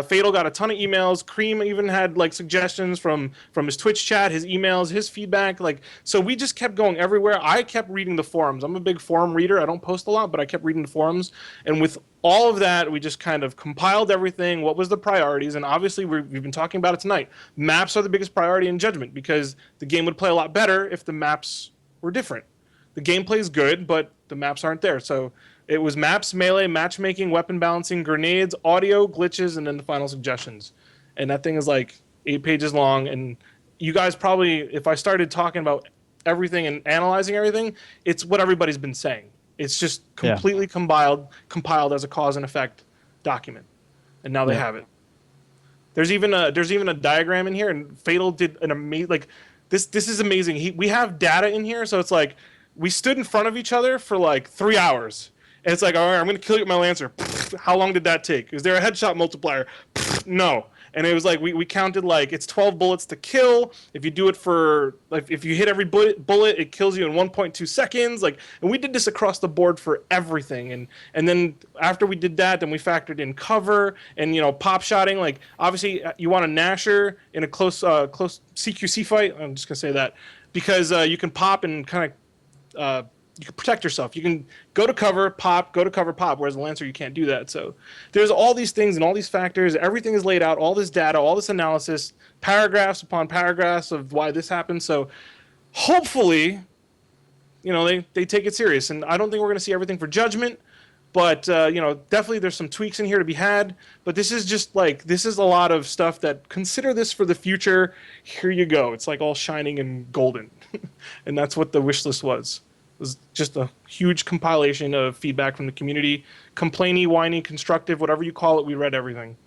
Fatal got a ton of emails. Cream even had like suggestions from his Twitch chat, his emails, his feedback. Like, so we just kept going everywhere. I kept reading the forums. I'm a big forum reader. I don't post a lot, but I kept reading the forums. And with all of that, we just kind of compiled everything. What was the priorities? And obviously, we've been talking about it tonight. Maps are the biggest priority in Judgment because the game would play a lot better if the maps were different. The gameplay is good, but the maps aren't there. So it was maps, melee, matchmaking, weapon balancing, grenades, audio, glitches, and then the final suggestions. And that thing is like 8 pages long. And you guys probably, if I started talking about everything and analyzing everything, it's what everybody's been saying. It's just completely compiled as a cause and effect document. And now they have it. There's even a diagram in here, and Fatal did an amazing, like, this is amazing. We have data in here, so it's like we stood in front of each other for like 3 hours. And it's like, all right, I'm going to kill you with my Lancer. How long did that take? Is there a headshot multiplier? No. And it was like, we counted like, it's 12 bullets to kill. If you do it for, like, if you hit every bullet, it kills you in 1.2 seconds. Like, and we did this across the board for everything. And then after we did that, then we factored in cover and, pop shotting. Like, obviously, you want a Nasher in a close CQC fight. I'm just going to say that. Because you can pop and kind of... you can protect yourself. You can go to cover, pop, whereas the Lancer, you can't do that. So there's all these things and all these factors. Everything is laid out, all this data, all this analysis, paragraphs upon paragraphs of why this happened. So hopefully, they take it serious. And I don't think we're going to see everything for Judgment, but, definitely there's some tweaks in here to be had. But this is just like, this is a lot of stuff that consider this for the future. Here you go. It's like all shining and golden. And that's what the wish list was. It was just a huge compilation of feedback from the community. Complainy, whiny, constructive, whatever you call it, we read everything.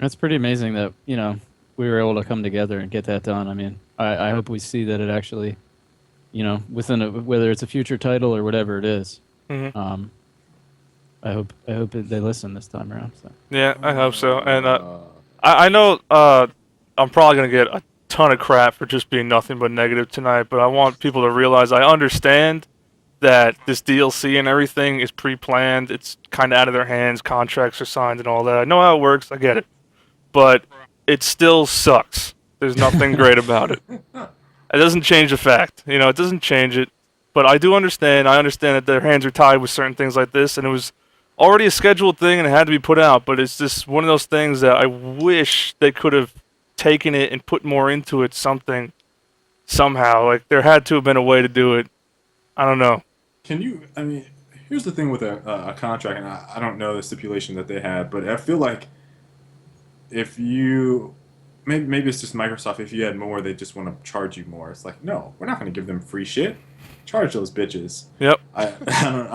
It's pretty amazing that, we were able to come together and get that done. I mean, I hope we see that it actually, within whether it's a future title or whatever it is. Mm-hmm. I hope they listen this time around. So. Yeah, I hope so. And I know I'm probably going to get a ton of crap for just being nothing but negative tonight, but I want people to realize I understand that this DLC and everything is pre-planned. It's kind of out of their hands. Contracts are signed and all that. I know how it works. I get it. But it still sucks. There's nothing great about it. It doesn't change the fact. It doesn't change it. But I do understand. I understand that their hands are tied with certain things like this, and it was already a scheduled thing and it had to be put out, but it's just one of those things that I wish they could have taken it and put more into it somehow. Like, there had to have been a way to do it. I don't know. Here's the thing with a contract, and I don't know the stipulation that they had, but I feel like if you... Maybe it's just Microsoft. If you had more, they just want to charge you more. It's like, no, we're not going to give them free shit. Charge those bitches. Yep. I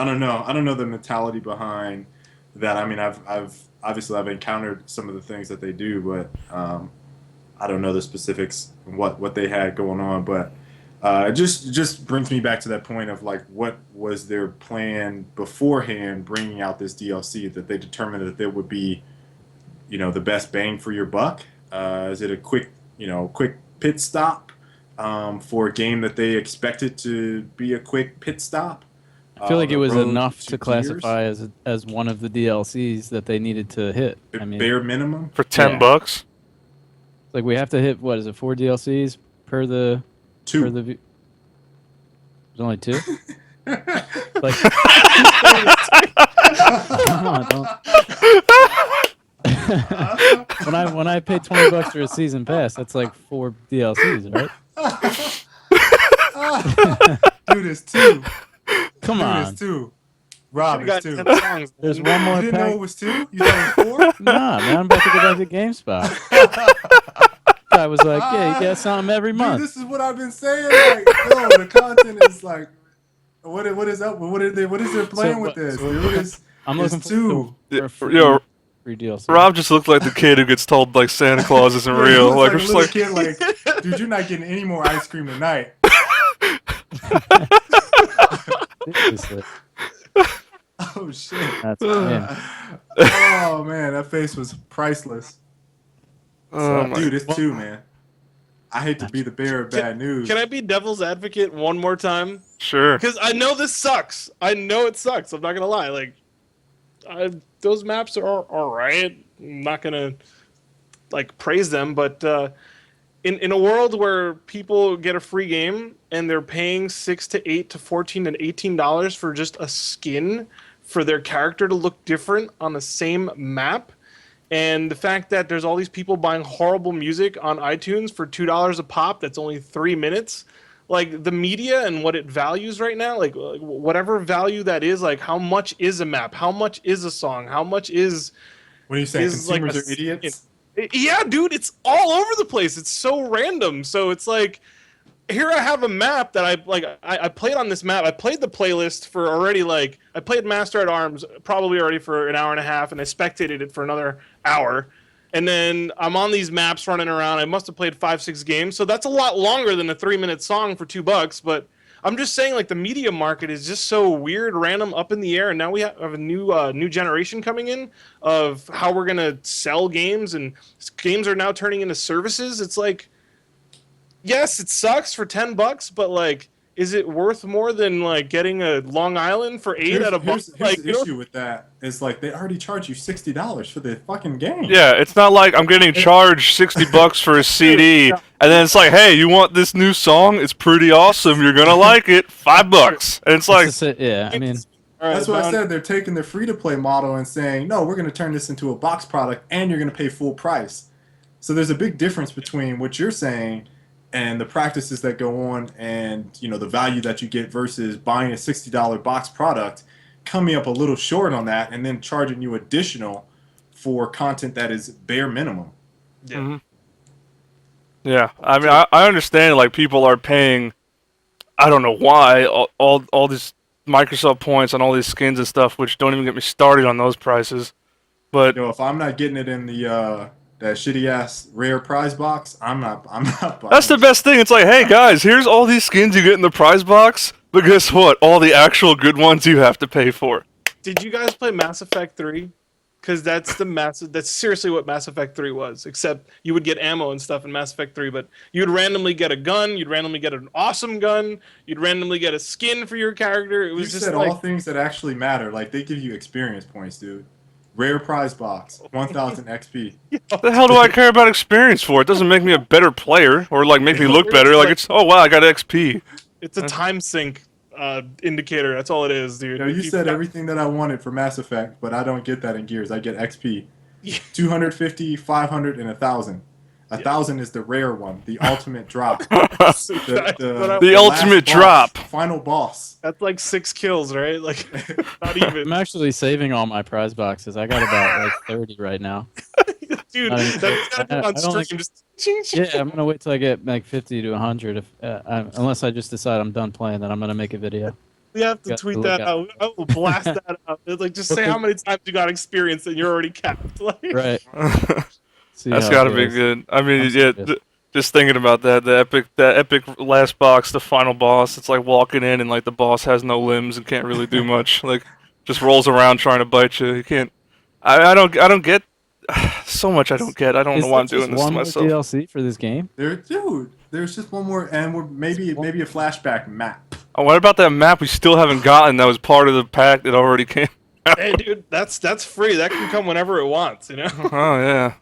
don't know. I don't know the mentality behind that. I mean, I've encountered some of the things that they do, but I don't know the specifics what they had going on. But it just brings me back to that point of like, what was their plan beforehand, bringing out this DLC that they determined that there would be, the best bang for your buck. Is it a quick pit stop for a game that they expected to be a quick pit stop? I feel like it was enough to classify as one of the DLCs that they needed to hit. Bare minimum for $10. Like, we have to hit, what is it, 4 DLCs per the 2? There's only 2. Like, come on, don't. when I pay $20 for a season pass, that's like 4 DLCs, right? Dude, it's 2. Come on. It's 2. Rob, it's 2. There's one more. You didn't pack. know it was 2? You thought it was 4? Nah, man, I'm about to go back to GameSpot. I was like, yeah, you get something every month. Dude, this is what I've been saying. Like, the content is like, what is up? What is their plan with this? Dude? I'm looking for 2. free DLC. Rob just looked like the kid who gets told like Santa Claus isn't Yeah, he real. looks Like, a just little like kid, like, dude, you're not getting any more ice cream tonight. Seriously. Oh shit. That's man. Oh man, that face was priceless. oh my. Dude, it's two, man. I hate to be the bearer of bad news. Can I be devil's advocate one more time? Sure. Because I know this sucks. I know it sucks. I'm not gonna lie. Like, those maps are all right. I'm not gonna like praise them, but in a world where people get a free game and they're paying $6 to $8 to $14 and $18 for just a skin for their character to look different on the same map, and the fact that there's all these people buying horrible music on iTunes for $2 a pop, that's only 3 minutes. Like, the media and what it values right now, like whatever value that is, like how much is a map? How much is a song? How much is... What are you saying? is like Consumers a- are idiots? Yeah, dude, it's all over the place. It's so random. So it's like, here I have a map that I played on this map. I played the playlist for already, like, I played Master at Arms probably already for an hour and a half, and I spectated it for another hour. And then I'm on these maps running around. I must have played 5-6 games. So that's a lot longer than a 3-minute song for $2. But I'm just saying, like, the media market is just so weird, random, up in the air. And now we have a new generation coming in of how we're gonna sell games, and games are now turning into services. It's like, yes, it sucks for $10, but like, is it worth more than like getting a Long Island for 8 at a Here's buck? Like, the issue with that is like they already charge you $60 for the fucking game. Yeah, it's not like I'm getting charged $60 for a CD, and then it's like, hey, you want this new song? It's pretty awesome. You're gonna like it. $5, and it's like, Yeah, I mean, all right, That's what I Don. said. They're taking the free-to-play model and saying, no, we're going to turn this into a box product and you're going to pay full price. So there's a big difference between what you're saying and the practices that go on and, you know, the value that you get versus buying a $60 box product, coming up a little short on that, and then charging you additional for content that is bare minimum. Yeah. Mhm. Yeah, I mean, I understand, like, people are paying, I don't know why, all these Microsoft points on all these skins and stuff, which don't even get me started on those prices. But You know, if I'm not getting it in the that shitty ass rare prize box, I'm not buying that's the it. best thing. It's like, hey, guys, here's all these skins you get in the prize box, but guess what? All the actual good ones you have to pay for. Did you guys play Mass Effect 3? Because that's seriously what Mass Effect 3 was, except you would get ammo and stuff in Mass Effect 3, but you'd randomly get a gun, you'd randomly get an awesome gun, you'd randomly get a skin for your character. It You was just said like, all things that actually matter. Like, they give you experience points, dude. Rare prize box, 1,000 XP. The hell do I care about experience for? It doesn't make me a better player or like make me look better. Like, it's, oh wow, I got XP. it's a time sink indicator. That's all it is, dude. You know, you said everything that I wanted for Mass Effect, but I don't get that in Gears. I get XP. 250, 500, and 1,000. 1,000 is the rare one, the ultimate drop. The last ultimate boss, drop. Final boss. That's like 6 kills, right? Like, not even. I'm actually saving all my prize boxes. I got about like 30 right now. Dude, I- that's gotta be I on don't stream. think- Just ching, ching. Yeah, I'm gonna wait till I get like 50 to 100. If unless I just decide I'm done playing, then I'm gonna make a video. We have to Got tweet to that look out. I will blast that out. It's like, just say how many times you got experience and you're already capped. Like, Right. See That's how got to it be goes. good. I mean, I'm yeah, serious. just thinking about that, the epic last box, the final boss. It's like walking in and like the boss has no limbs and can't really do much. Like, just rolls around trying to bite you. You can't. I don't get so much. I don't get. I don't Is know why there I'm doing just this to one more myself. DLC for this game? There's just one more, and we're maybe a flashback map. Oh, what about that map we still haven't gotten? That was part of the pack that already came. hey, dude, that's free. That can come whenever it wants, you know? Oh yeah.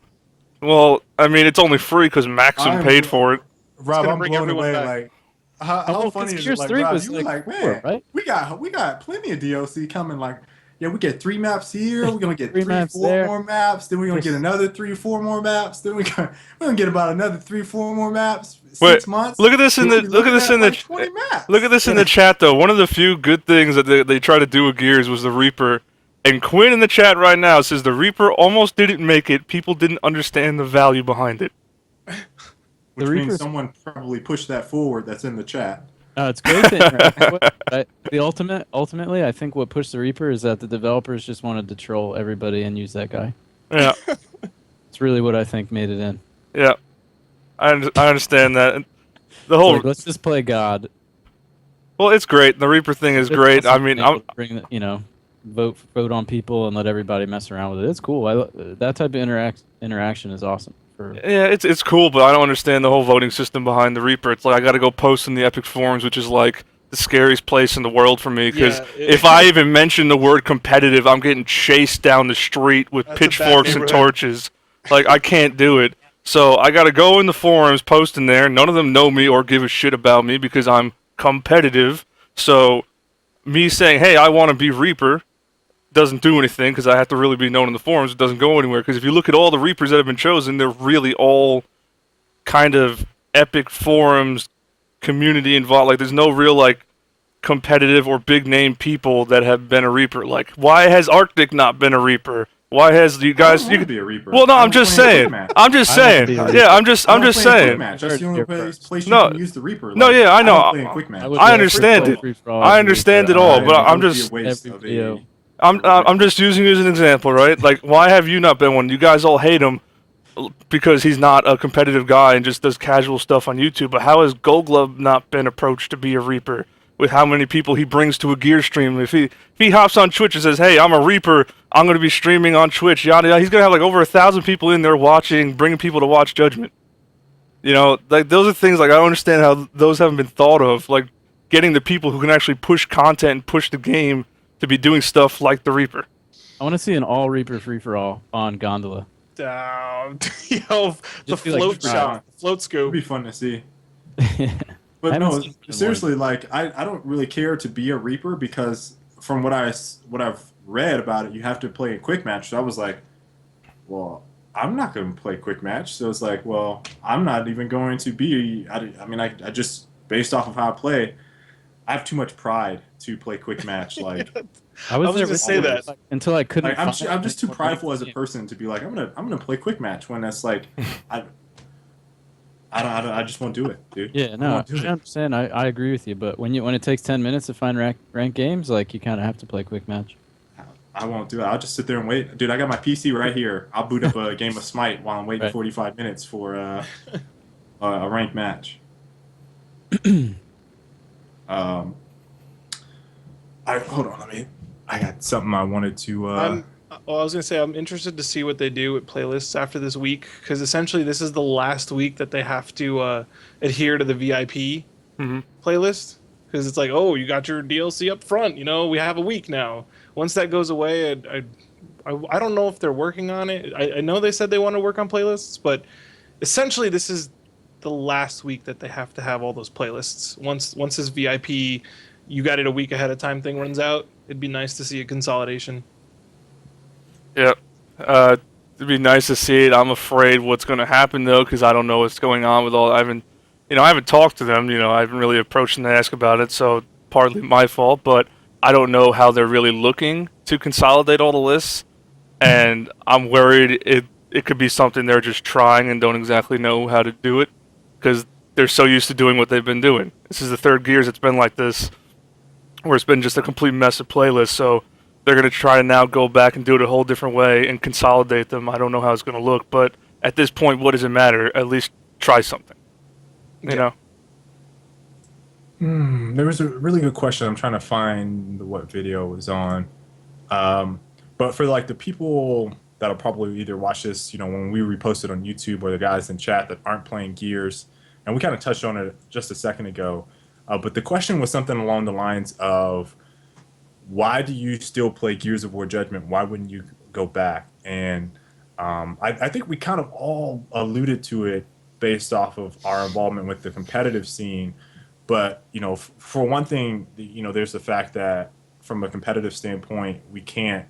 Well, I mean, it's only free because Maxim I'm- paid for it. Rob, gonna I'm bring blown everyone away. back. Like, how well, funny 'cause is Gears it? Like, 3 Rob, was you were like like, four, man, right? we got plenty of DLC coming. Like, yeah, we get 3 maps here. We're gonna get Three 3, maps 4 there. more maps. Then we're gonna get another 3, 4 more maps. Then we're gonna get about another 3, 4 more maps. 6 Wait, months. look at this in We'll the be look at looking this in the like 20 maps. look at this in the chat though. One of the few good things that they try to do with Gears was the Reaper. And Quinn in the chat right now says the Reaper almost didn't make it. People didn't understand the value behind it. Which The means Reaper's- someone probably pushed that forward. That's in the chat. It's great thing. Right? Ultimately, I think what pushed the Reaper is that the developers just wanted to troll everybody and use that guy. Yeah, It's really what I think made it in. yeah. I understand that. And the whole Like, let's just play God. well, it's great. The Reaper thing is It's great. I awesome mean, being able to bring vote on people and let everybody mess around with it. It's cool. That type of interaction is awesome. yeah, it's cool, but I don't understand the whole voting system behind the Reaper. It's like I got to go post in the Epic forums, which is like the scariest place in the world for me. Because Yeah, if I even mention the word competitive, I'm getting chased down the street with That's a bad pitchforks and neighborhood. torches. Like I can't do it. So I got to go in the forums, post in there. None of them know me or give a shit about me because I'm competitive. So me saying, "Hey, I want to be Reaper," doesn't do anything because I have to really be known in the forums. It doesn't go anywhere because if you look at all the Reapers that have been chosen, they're really all kind of Epic forums community involved. Like there's no real like competitive or big name people that have been a Reaper. Like why has Arctic not been a Reaper? Why has you guys? You could be a Reaper. Well, no, I'm don't just play in a saying. quick match. I'm just I wanna saying. be a Yeah, Reaper. I'm just I don't play in quick saying. match. That's the only You're place first. you No. can use the Reaper. No, yeah, I know. don't play in quick match. I understand it. I understand it all, but I'm It would be just a waste every of video. I'm just using you as an example, right? Like, why have you not been one? You guys all hate him because he's not a competitive guy and just does casual stuff on YouTube. But how has Gold Glove not been approached to be a Reaper? With how many people he brings to a gear stream, if he hops on Twitch and says, "Hey, I'm a Reaper. I'm going to be streaming on Twitch," yada yada, he's going to have like over 1,000 people in there watching, bringing people to watch Judgment. You know, like those are things like I don't understand how those haven't been thought of. Like getting the people who can actually push content and push the game to be doing stuff like the Reaper. I want to see an all Reaper free for all on Gondola. Down. Yo, the Just be like, float try. shot, float It'd scope. be fun to see. I But haven't no, seen one. seriously, like I don't really care to be a Reaper because from what I've read about it, you have to play a quick match. So I was like, well, I'm not going to play quick match. So it's like, well, I'm not even going to be. I mean, I just based off of how I play, I have too much pride to play quick match. Like I was gonna there say that. until I couldn't. Like, I'm find just too anyone prideful as a to- person to be like I'm gonna play quick match when that's like I just won't do it, dude. Yeah, I no, won't do it. 100%. I agree with you, but when it takes 10 minutes to find ranked games, like you kind of have to play quick match. I won't do it. I'll just sit there and wait, dude. I got my PC right here. I'll boot up a game of Smite while I'm waiting Right. 45 minutes for a ranked match. Hold on. I got something I wanted to. Well, I was gonna say I'm interested to see what they do with playlists after this week because essentially this is the last week that they have to adhere to the VIP Mhm. playlist because it's like, oh, you got your DLC up front. You know, we have a week now. Once that goes away, I don't know if they're working on it. I know they said they want to work on playlists, but essentially this is the last week that they have to have all those playlists. Once this VIP, you got it a week ahead of time thing runs out, it'd be nice to see a consolidation. Yep. It'd be nice to see it. I'm afraid what's going to happen though, because I don't know what's going on with all. I haven't talked to them. I haven't really approached them to ask about it. So partly my fault, but I don't know how they're really looking to consolidate all the lists, and I'm worried it could be something they're just trying and don't exactly know how to do it, because they're so used to doing what they've been doing. This is the third Gears it's been like this, where it's been just a complete mess of playlists. So they're going to try to now go back and do it a whole different way and consolidate them. I don't know how it's going to look, but at this point, what does it matter? At least try something. You know? There was a really good question. I'm trying to find what video it was on. But for like the people that'll probably either watch this, when we repost it on YouTube, or the guys in chat that aren't playing Gears, and we kind of touched on it just a second ago. But the question was something along the lines of, why do you still play Gears of War Judgment? Why wouldn't you go back? And I think we kind of all alluded to it based off of our involvement with the competitive scene. But, for one thing, there's the fact that from a competitive standpoint, you can't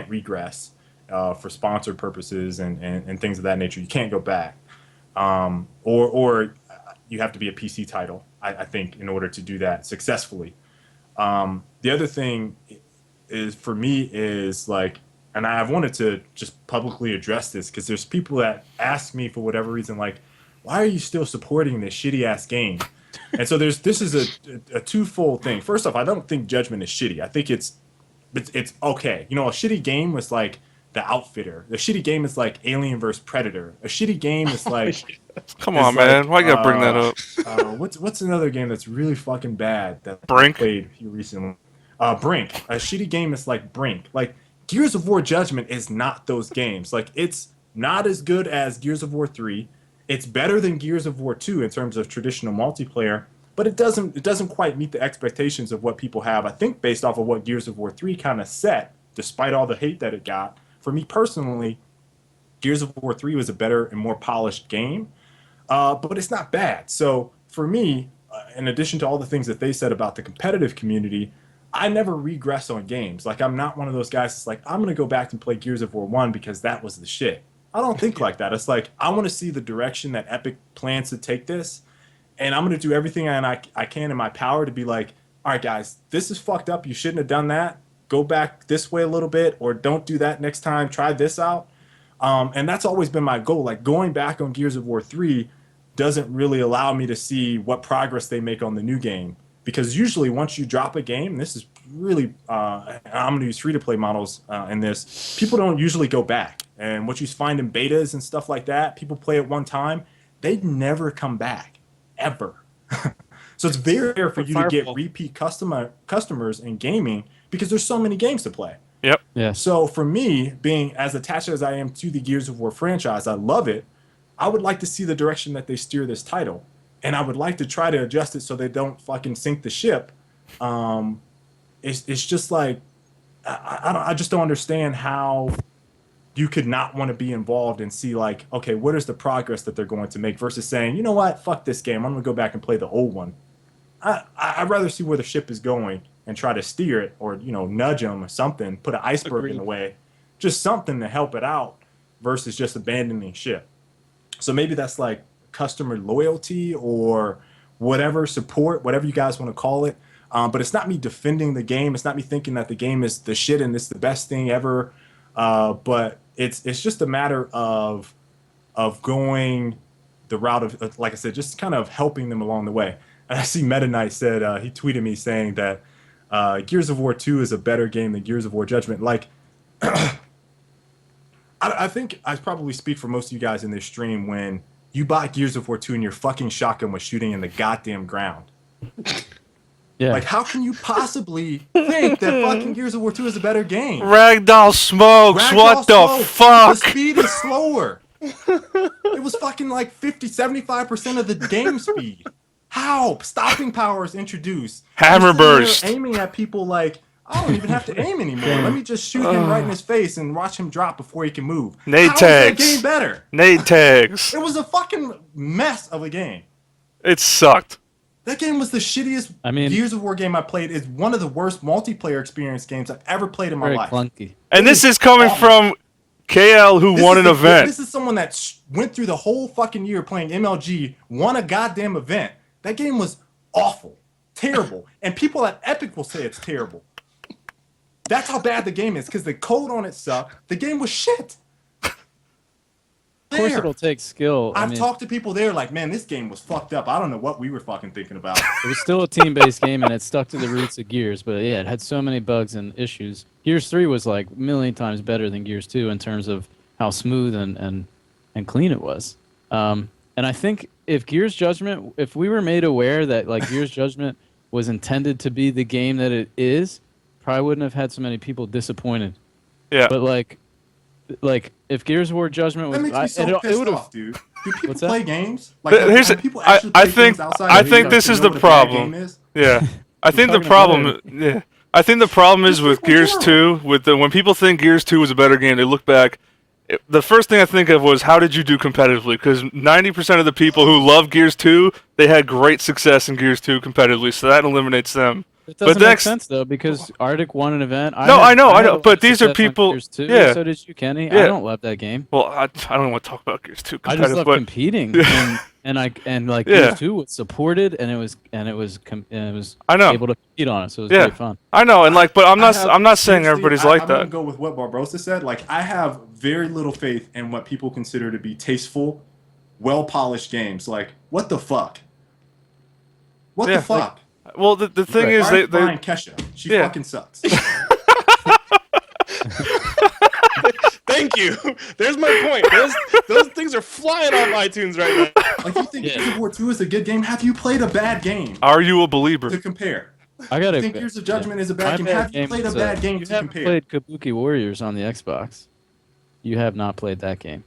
regress for sponsored purposes and things of that nature. You can't go back. Or you have to be a PC title, I think, in order to do that successfully. The other thing is, for me, is like, and I've wanted to just publicly address this because there's people that ask me for whatever reason, like, why are you still supporting this shitty ass game? And so this is a twofold thing. First off, I don't think Judgment is shitty. I think it's okay. A shitty game was like The Outfitter. A shitty game is like Alien vs Predator. A shitty game is like Come on, man. Why you gotta bring that up? what's another game that's really fucking bad that Brink? I played here recently? Brink. A shitty game is like Brink. Like Gears of War Judgment is not those games. Like it's not as good as Gears of War 3. It's better than Gears of War 2 in terms of traditional multiplayer, but it doesn't quite meet the expectations of what people have. I think based off of what Gears of War 3 kind of set, despite all the hate that it got. For me personally, Gears of War 3 was a better and more polished game, but it's not bad. So for me, in addition to all the things that they said about the competitive community, I never regress on games. Like, I'm not one of those guys that's like, I'm going to go back and play Gears of War 1 because that was the shit. I don't think like that. It's like, I want to see the direction that Epic plans to take this, and I'm going to do everything I can in my power to be like, all right, guys, this is fucked up. You shouldn't have done that. Go back this way a little bit, or don't do that next time. Try this out. And that's always been my goal. Like, going back on Gears of War 3 doesn't really allow me to see what progress they make on the new game. Because usually once you drop a game, this is really, I'm going to use free-to-play models in this, people don't usually go back. And what you find in betas and stuff like that, people play it one time, they never come back, ever. So it's very rare for you to get repeat customers in gaming because there's so many games to play. Yep. Yeah. So for me, being as attached as I am to the Gears of War franchise, I love it. I would like to see the direction that they steer this title. And I would like to try to adjust it so they don't fucking sink the ship. It's just like, I just don't understand how you could not want to be involved and see like, okay, what is the progress that they're going to make versus saying, you know what, fuck this game, I'm going to go back and play the old one. I'd rather see where the ship is going and try to steer it, or, you know, nudge them or something, put an iceberg in the way, just something to help it out versus just abandoning ship. So maybe that's like customer loyalty or whatever, support, whatever you guys want to call it. But it's not me defending the game. It's not me thinking that the game is the shit and it's the best thing ever. But it's just a matter of going the route of, like I said, just kind of helping them along the way. And I see Meta Knight said, he tweeted me saying that Gears of War 2 is a better game than Gears of War Judgment. Like, I think I probably speak for most of you guys in this stream when you bought Gears of War 2 and your fucking shotgun was shooting in the goddamn ground. Yeah. Like, how can you possibly think that fucking Gears of War 2 is a better game? Ragdoll smokes. Ragdoll What the smokes. fuck? The speed is slower. It was fucking like 75% of the game speed. How? Stopping power is introduced. Hammer You're sitting there burst. aiming at people like, I don't even have to aim anymore. Let me just shoot him right in his face and watch him drop before he can move. Nade How is that tags. game better? Nade tags. It was a fucking mess of a game. It sucked. That game was the shittiest Gears of War game I played. It's one of the worst multiplayer experience games I've ever played in my Very life. clunky. And this is coming from KL, who won an event. This is someone that went through the whole fucking year playing MLG, won a goddamn event. That game was awful, terrible, and people at Epic will say it's terrible. That's how bad the game is, because the code on it sucked. The game was shit. Of course, it'll take skill. I've talked to people there like, man, this game was fucked up. I don't know what we were fucking thinking about. It was still a team-based game, and it stuck to the roots of Gears. But yeah, it had so many bugs and issues. Gears 3 was like a million times better than Gears 2 in terms of how smooth and clean it was. And I think if Gears Judgment, if we were made aware that like Gears Judgment was intended to be the game that it is, probably wouldn't have had so many people disappointed. Yeah. But like if Gears of War Judgment was, That makes me so pissed off, dude. Do people What's that? play games? Like, Here's do people actually play games outside I of think video this to is know the what a bad game problem. is? Yeah. I think the talking problem. about Yeah. I think the problem is with Gears 2. With when people think Gears 2 was a better game, they look back. The first thing I think of was how did you do competitively? Because 90% of the people who love Gears 2, they had great success in Gears 2 competitively, so that eliminates them. It doesn't make next- sense though because Arctic won an event. No, I know, had a lot but of these are success on people- Gears 2, yeah. So did you, Kenny. Yeah. I don't love that game. Well, I don't want to talk about Gears 2 I competitive, just love but competing, and like Yeah. Gears 2 was supported, and it was I know. able to compete on it, so it was Yeah. great fun. I know, and like, but I'm not saying Seriously, everybody's I'm like gonna that. go with what Barbosa said. Like, I have very little faith in what people consider to be tasteful, well-polished games. Like, what the fuck? What Yeah, the fuck? Well, the thing is, Brian they Kesha. She Yeah. fucking sucks. Thank you. There's my point. Those things are flying off iTunes right now. Like, you think Gears of War 2 is a good game? Have you played a bad game Are you a believer? to compare? I gotta. You think Gears of Judgment is a bad game? My Have you played a bad game You to haven't compare? played Kabuki Warriors on the Xbox. You have not played that game.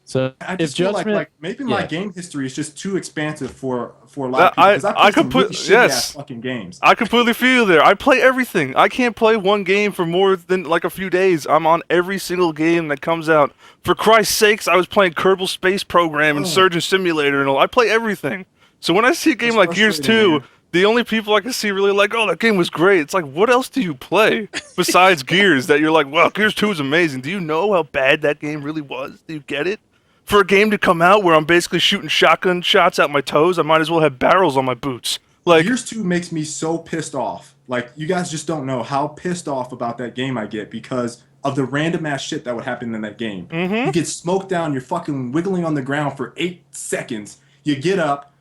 So I if just feel Judgment, like maybe my yeah. game history is just too expansive for a lot of people. 'Cause I played could some put really shitty yes. ass fucking games. I completely feel you there. I play everything. I can't play one game for more than like a few days. I'm on every single game that comes out. For Christ's sakes, I was playing Kerbal Space Program and Surgeon Simulator and all. I play everything. So when I see a game That's like Gears 2, frustrating, man. the only people I can see really like, oh, that game was great. It's like, what else do you play besides Gears that you're like, well, Gears 2 is amazing. Do you know how bad that game really was? Do you get it? For a game to come out where I'm basically shooting shotgun shots out my toes, I might as well have barrels on my boots. Like, Gears 2 makes me so pissed off. Like, you guys just don't know how pissed off about that game I get because of the random ass shit that would happen in that game. You get smoked down, you're fucking wiggling on the ground for 8 seconds. You get up,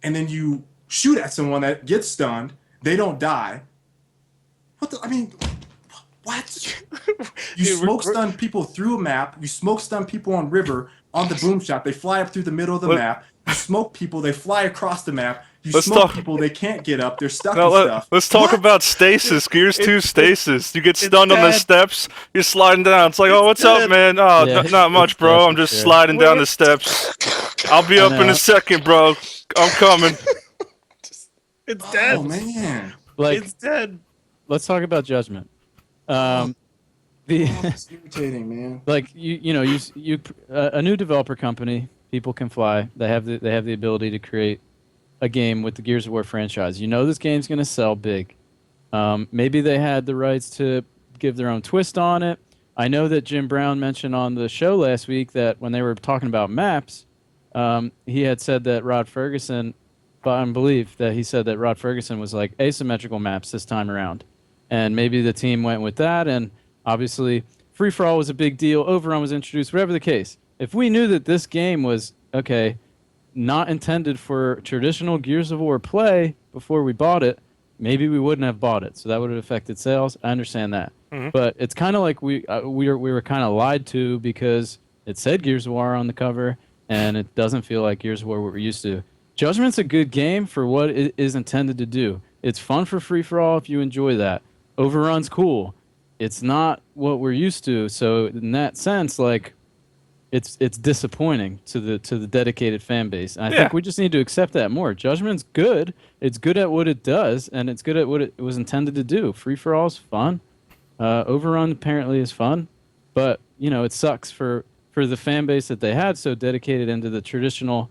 and then you shoot at someone that gets stunned. They don't die. What the? I mean, what? You Dude, smoke stun people through a map. You smoke stun people on river on the boom shot. They fly up through the middle of the map. You smoke people. They fly across the map. You Let's smoke talk- people. They can't get up. They're stuck no, and stuff. let's talk What? about stasis. Gears 2 stasis. You get stunned on the dead. steps. You're sliding down. It's like, oh, what's up, dead. man? Oh, Yeah, not much, it's bro. dead I'm for just sure. sliding down the steps. I'll be up in know. a second, bro. I'm coming. It's dead. Oh man. like, It's dead. let's talk about Judgment. The It's irritating, man. like you a new developer company, People Can Fly. They have the ability to create a game with the Gears of War franchise. You know this game's going to sell big. Maybe they had the rights to give their own twist on it. I know that Jim Brown mentioned on the show last week that when they were talking about maps, he had said that Rod Ferguson, but I believe that he said that Rod Ferguson was like asymmetrical maps this time around. And maybe the team went with that, and obviously Free For All was a big deal, Overrun was introduced, whatever the case. If we knew that this game was, okay, not intended for traditional Gears of War play before we bought it, maybe we wouldn't have bought it. So that would have affected sales. I understand that. But it's kind of like we were kind of lied to because it said Gears of War on the cover, and it doesn't feel like Gears of War what we're used to. Judgment's a good game for what it is intended to do. It's fun for free-for-all if you enjoy that. Overrun's cool. It's not what we're used to, so in that sense, like, it's disappointing to the dedicated fan base. And I think we just need to accept that more. Judgment's good. It's good at what it does, and it's good at what it was intended to do. Free-for-all's fun. Overrun apparently is fun, but it sucks for the fan base that they had so dedicated into the traditional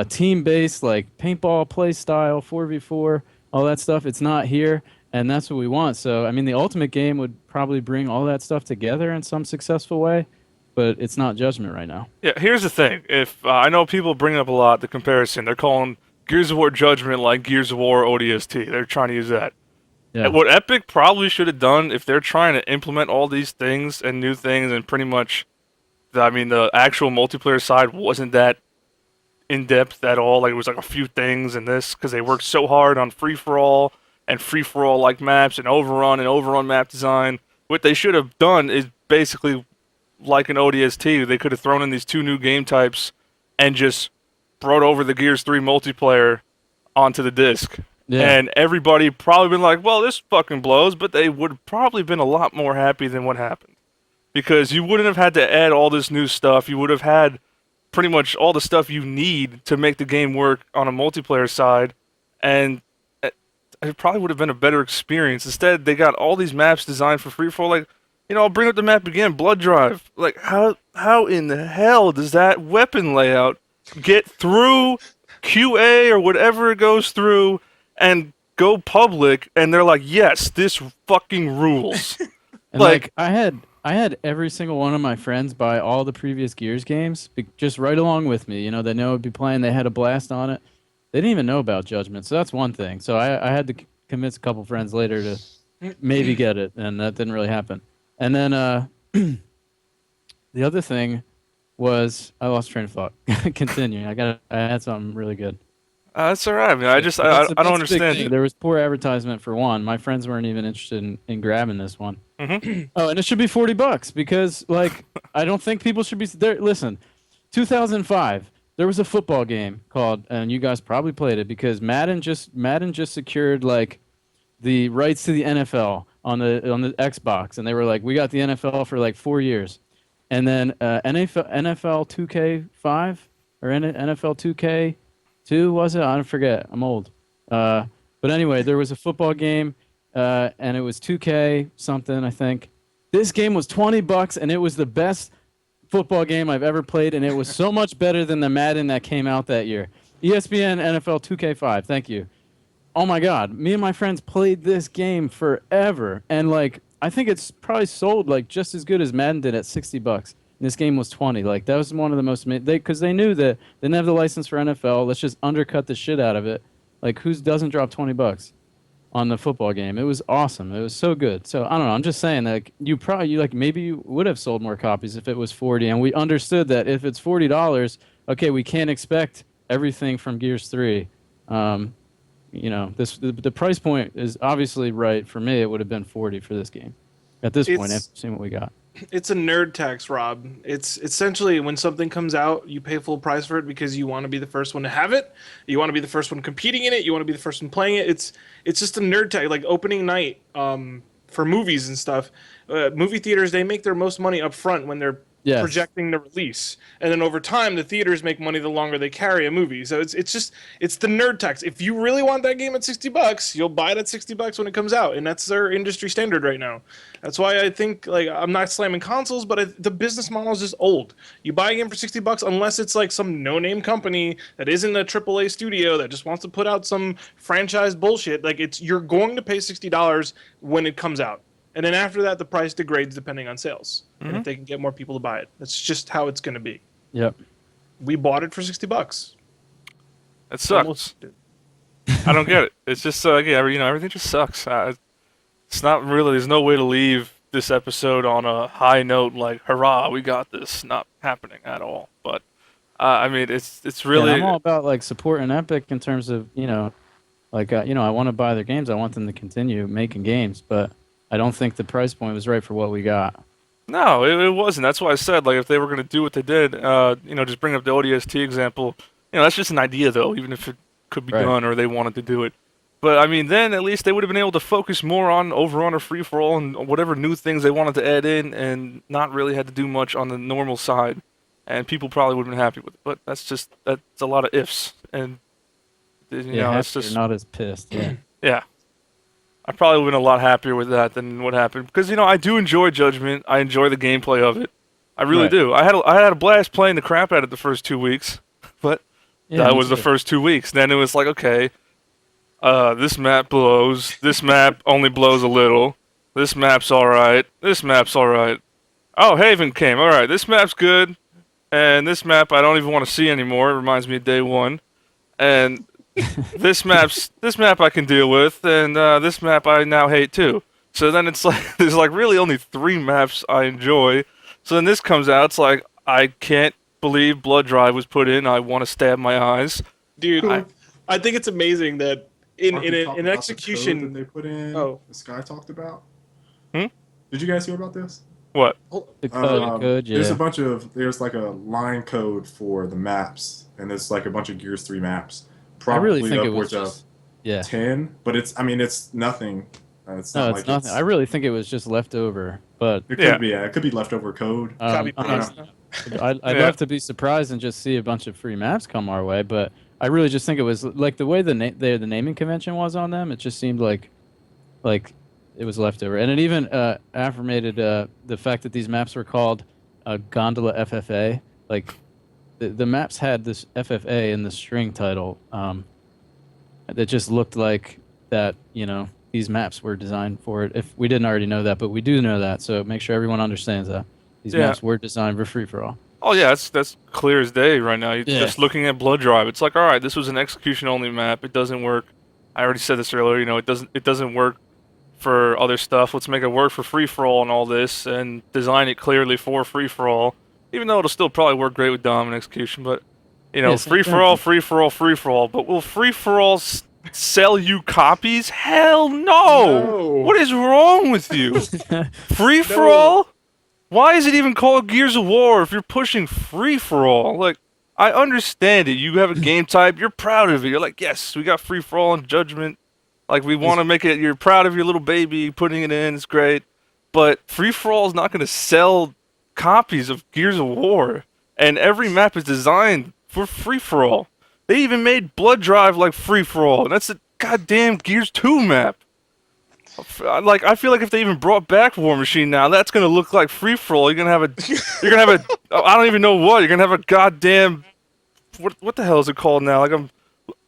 team-based like paintball play style, 4v4, all that stuff. It's not here, and that's what we want. So I mean, the ultimate game would probably bring all that stuff together in some successful way, but it's not Judgment right now. Yeah, here's the thing. If I know people bring up a lot the comparison, they're calling Gears of War Judgment like Gears of War ODST. They're trying to use that. Yeah. What Epic probably should have done if they're trying to implement all these things and new things and pretty much, the actual multiplayer side wasn't that in depth at all. Like it was like a few things in this because they worked so hard on free for all and free for all like maps and overrun map design. What they should have done is basically like an ODST. They could have thrown in these 2 new game types and just brought over the Gears 3 multiplayer onto the disc. Yeah. And everybody probably been like, well, this fucking blows, but they would have probably been a lot more happy than what happened. Because you wouldn't have had to add all this new stuff. You would have had pretty much all the stuff you need to make the game work on a multiplayer side. And it probably would have been a better experience. Instead, they got all these maps designed for free-for-all. Like, I'll bring up the map again, Blood Drive. Like, how in the hell does that weapon layout get through QA or whatever it goes through and go public, and they're like, yes, this fucking rules. And like I had every single one of my friends buy all the previous Gears games just right along with me. They know I'd be playing. They had a blast on it. They didn't even know about Judgment, so that's one thing. So I had to convince a couple friends later to maybe get it, and that didn't really happen. And then the other thing was I lost train of thought. Continuing, I had something really good. That's all right. I mean, I just I That's a- don't that's a big understand thing. it. There was poor advertisement for one. My friends weren't even interested in grabbing this one. Mhm. Oh, and it should be $40 because like I don't think people should be there. Listen, 2005, there was a football game called, and you guys probably played it because Madden just secured like the rights to the NFL on the Xbox, and they were like, we got the NFL for like 4 years, and then NFL 2K5 or NFL 2K2 was it? I don't forget. I'm old. But anyway, there was a football game, and it was 2K something, I think. This game was $20, and it was the best football game I've ever played, and it was so much better than the Madden that came out that year. ESPN NFL 2K5. Thank you. Oh my God, me and my friends played this game forever, and like I think it's probably sold like just as good as Madden did at $60. And this game was 20. Like that was one of the most because they knew that they didn't have the license for NFL. Let's just undercut the shit out of it. Like who doesn't drop $20 on the football game? It was awesome. It was so good. So I don't know. I'm just saying that like, maybe you would have sold more copies if it was 40, and we understood that if it's $40, okay, we can't expect everything from Gears 3. You know, the price point is obviously right. For me, it would have been 40 for this game. At this point, after seeing what we got. It's a nerd tax, Rob. It's essentially when something comes out, you pay full price for it because you want to be the first one to have it. You want to be the first one competing in it. You want to be the first one playing it. It's just a nerd tax, like opening night for movies and stuff. Movie theaters, they make their most money up front when they're projecting the release, and then over time the theaters make money the longer they carry a movie. So it's the nerd tax. If you really want that game at $60, you'll buy it at $60 when it comes out, and that's their industry standard right now. That's why I think, like, I'm not slamming consoles, but the business model is just old. You buy a game for $60 unless it's like some no-name company that isn't a AAA studio that just wants to put out some franchise bullshit. Like, you're going to pay $60 when it comes out. And then after that, the price degrades depending on sales, and if they can get more people to buy it. That's just how it's going to be. Yep. We bought it for $60. It sucks. I don't get it. It's just everything just sucks. It's not really. There's no way to leave this episode on a high note, like hurrah, we got this. Not happening at all. But I mean, it's really. Yeah, I'm all about like supporting Epic in terms of I want to buy their games. I want them to continue making games, but I don't think the price point was right for what we got. No, it wasn't. That's why I said, like, if they were going to do what they did, just bring up the ODST example. That's just an idea, though, even if it could be done or they wanted to do it. But, I mean, then at least they would have been able to focus more on Overrun or Free-for-All and whatever new things they wanted to add in and not really had to do much on the normal side. And people probably would have been happy with it. But that's a lot of ifs. And, it's just... You're not as pissed, yeah. Yeah. I probably would have been a lot happier with that than what happened because I do enjoy Judgment. I enjoy the gameplay of it. I really do. I had a blast playing the crap out of it the first 2 weeks, but that was the first 2 weeks. Then it was like, okay, this map blows. This map only blows a little. This map's all right. This map's all right. Oh, Haven came. All right, this map's good, and this map I don't even want to see anymore. It reminds me of day one, and. this map I can deal with, and this map I now hate too. So then it's like there's like really only 3 maps I enjoy. So then this comes out, it's like I can't believe Blood Drive was put in. I want to stab my eyes, dude. I think it's amazing that in execution that they put in. Oh, the Sky talked about. Did you guys hear about this? What? The code, yeah. There's like a line code for the maps, and there's like a bunch of Gears 3 maps. I really think it upwards was just, of 10, but it's nothing. It's no, not it's nothing. I really think it was just leftover, but it could be. It could be leftover code. I'd love to be surprised and just see a bunch of free maps come our way, but I really just think it was like the way the naming convention was on them. It just seemed like it was leftover, and it even affirmated the fact that these maps were called Gondola FFA, like. The maps had this FFA in the string title that just looked like that, these maps were designed for it. If we didn't already know that, but we do know that, so make sure everyone understands that. These maps were designed for free-for-all. Oh, yeah, that's clear as day right now. You're just looking at Blood Drive. It's like, all right, this was an execution-only map. It doesn't work. I already said this earlier, it doesn't work for other stuff. Let's make it work for free-for-all and all this and design it clearly for free-for-all. Even though it'll still probably work great with Dom and execution, but You know, Yeah, same free for all, thing. free for all, free for all. But will free for all sell you copies? Hell no! No. What is wrong with you? Free for all? Why is it even called Gears of War if you're pushing free for all? Like, I understand it. You have a game type, you're proud of it. You're like, yes, we got free for all and Judgment. Like, we want to make it. You're proud of your little baby, putting it in. It's great. But free for all is not going to sell copies of Gears of War, and every map is designed for free for all. They even made Blood Drive like free for all, and that's a goddamn Gears 2 map. Like, I feel like if they even brought back War Machine now, that's gonna look like free for all. You're gonna have a, I don't even know what. You're gonna have a goddamn, what the hell is it called now? Like,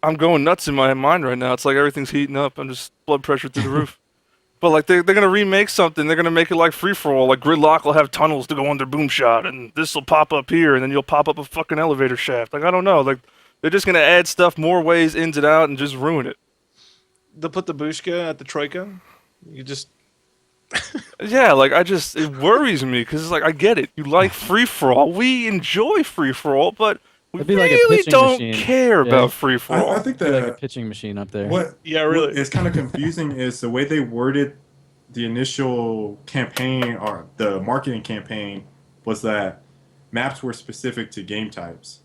I'm going nuts in my mind right now. It's like everything's heating up. I'm just blood pressure through the roof. But like they're gonna remake something. They're gonna make it like free for all. Like Gridlock will have tunnels to go under Boomshot, and this will pop up here, and then you'll pop up a fucking elevator shaft. Like, I don't know. Like, they're just gonna add stuff more ways ins and out and just ruin it. They'll put the Bushka at the Troika. You just Yeah, like it worries me because it's like I get it. You like free for all. We enjoy free for all, but we It'd be like a really pitching don't machine. care Yeah. about free for all. I think Like a that pitching machine up there. what Yeah, really. what is kind of confusing is the way they worded the initial campaign or the marketing campaign was that maps were specific to game types.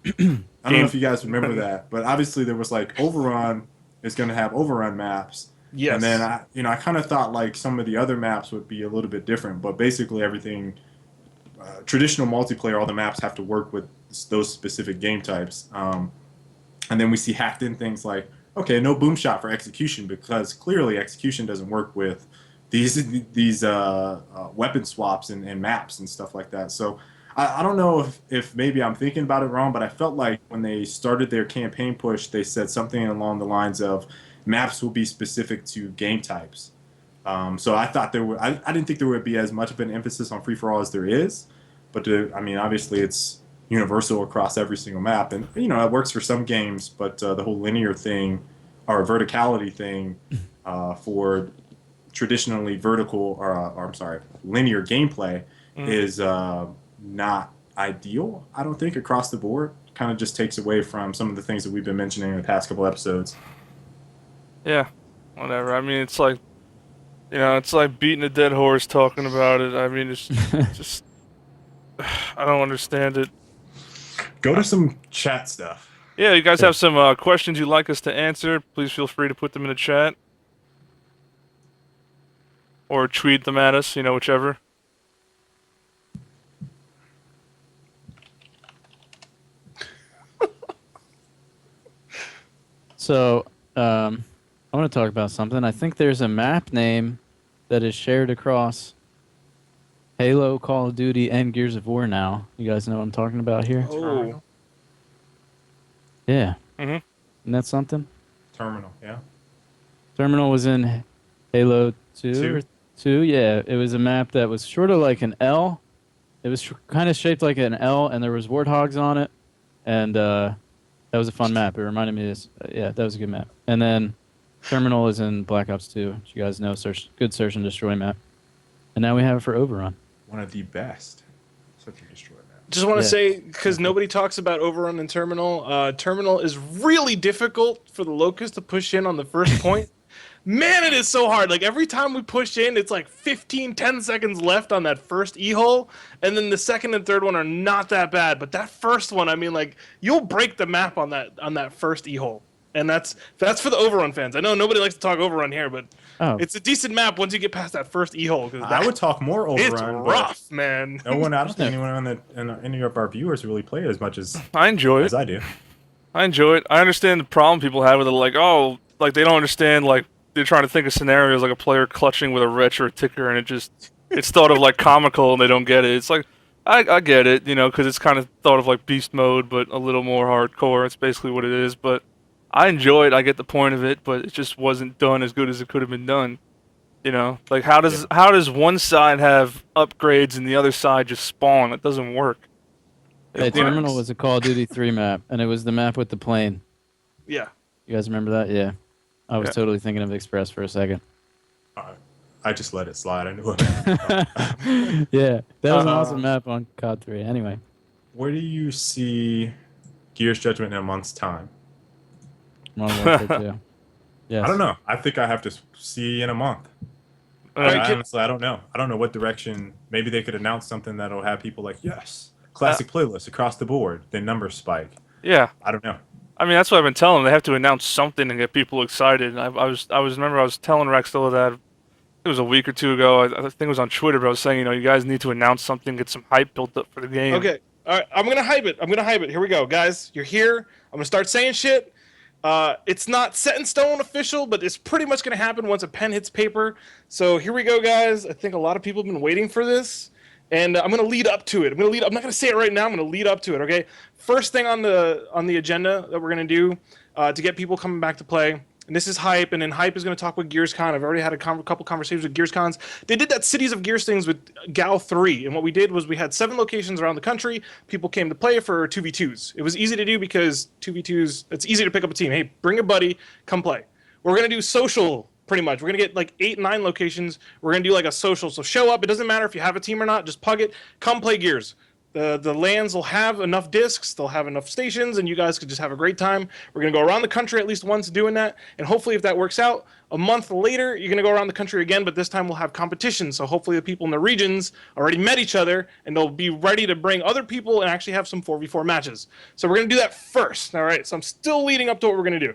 I don't know if you guys remember that, but obviously there was like Overrun is going to have Overrun maps. yes. And then I kind of thought like some of the other maps would be a little bit different, but basically everything, traditional multiplayer, all the maps have to work with those specific game types. And then we see hacked in things like, okay, no boom shot for execution because clearly execution doesn't work with these weapon swaps and maps and stuff like that. So I don't know if maybe I'm thinking about it wrong, but I felt like when they started their campaign push, they said something along the lines of maps will be specific to game types. So I thought I didn't think there would be as much of an emphasis on free for all as there is, but I mean, obviously it's universal across every single map, and you know it works for some games, but the whole linear thing or verticality thing for traditionally vertical or I'm sorry, linear gameplay is not ideal. I don't think across the board. Kind of just takes away from some of the things that we've been mentioning in the past couple episodes. Yeah, whatever. I mean, it's like, you know, it's like beating a dead horse talking about it. I mean, it's just, I don't understand it. Go to some chat stuff. Yeah, you guys have some questions you'd like us to answer, please feel free to put them in the chat. Or tweet them at us, you know, whichever. So, I want to talk about something. I think there's a map name that is shared across Halo, Call of Duty, and Gears of War now. You guys know what I'm talking about here? Oh. Yeah. Mhm. Isn't that something? Terminal, yeah. Terminal was in Halo 2 Two. or 2. Yeah, it was a map that was sort of like an L. It was kind of shaped like an L, and there was warthogs on it. And that was a fun map. It reminded me of this. Yeah, that was a good map. And then Terminal is in Black Ops 2, which you guys know, good search and destroy map. And now we have it for Overrun. One of the best. Such a destroy that. Just want to Yeah. say, because nobody talks about Overrun and Terminal, Terminal is really difficult for the Locust to push in on the first point. Man, it is so hard. Like, every time we push in, it's like 10 seconds left on that first E-hole, and then the second and third one are not that bad. But that first one, I mean, like, you'll break the map on that first E-hole. And that's for the Overrun fans. I know nobody likes to talk Overrun here, but it's a decent map once you get past that first E-hole. I would talk more It's Overrun. rough, man. No one, I don't think anyone any of our viewers really play it as much as I enjoy it. I do. I enjoy it. I understand the problem people have with it, like, oh, like they don't understand, like, they're trying to think of scenarios like a player clutching with a wrench or a ticker, and it's thought of like comical, and they don't get it. It's like, I get it, you know, because it's kind of thought of like beast mode, but a little more hardcore. It's basically what it is, but I enjoy it. I get the point of it, but it just wasn't done as good as it could have been done. You know, like how does one side have upgrades and the other side just spawn? It doesn't work. Hey, Terminal was a Call of Duty 3 map, and it was the map with the plane. Yeah. You guys remember that? Yeah. I was Yeah. totally thinking of Express for a second. I just let it slide. I knew it. Yeah, that was an awesome map on COD 3. Anyway, Where do you see Gears Judgment in a month's time. Modern Warfare 2. Yes. I don't know. I think I have to see in a month. Honestly, I don't know. I don't know what direction. Maybe they could announce something that'll have people like, yes, classic playlist across the board. Then numbers spike. Yeah. I don't know. I mean, that's what I've been telling them. They have to announce something and get people excited. I was telling Rexilla that it was a week or two ago. I think it was on Twitter, but I was saying, you guys need to announce something, get some hype built up for the game. Okay. All right. I'm gonna hype it. Here we go, guys. You're here. I'm gonna start saying shit. It's not set in stone official, but it's pretty much going to happen once a pen hits paper. So here we go, guys. I think a lot of people have been waiting for this, and I'm going to lead up to it. I'm not going to say it right now. I'm going to lead up to it, okay? First thing on the agenda that we're going to do to get people coming back to play, and this is Hype, and then Hype is going to talk with GearsCon. I've already had a couple conversations with GearsCons. They did that Cities of Gears things with Gal 3, and what we did was we had 7 locations around the country. People came to play for 2v2s. It was easy to do because 2v2s, it's easy to pick up a team. Hey, bring a buddy, come play. We're going to do social pretty much. We're going to get like 8, 9 locations. We're going to do like a social. So show up. It doesn't matter if you have a team or not. Just plug it. Come play Gears. The LANs will have enough discs, they'll have enough stations, and you guys could just have a great time. We're going to go around the country at least once doing that, and hopefully if that works out, a month later, you're going to go around the country again, but this time we'll have competition, so hopefully the people in the regions already met each other, and they'll be ready to bring other people and actually have some 4v4 matches. So we're going to do that first, all right? So I'm still leading up to what we're going to do.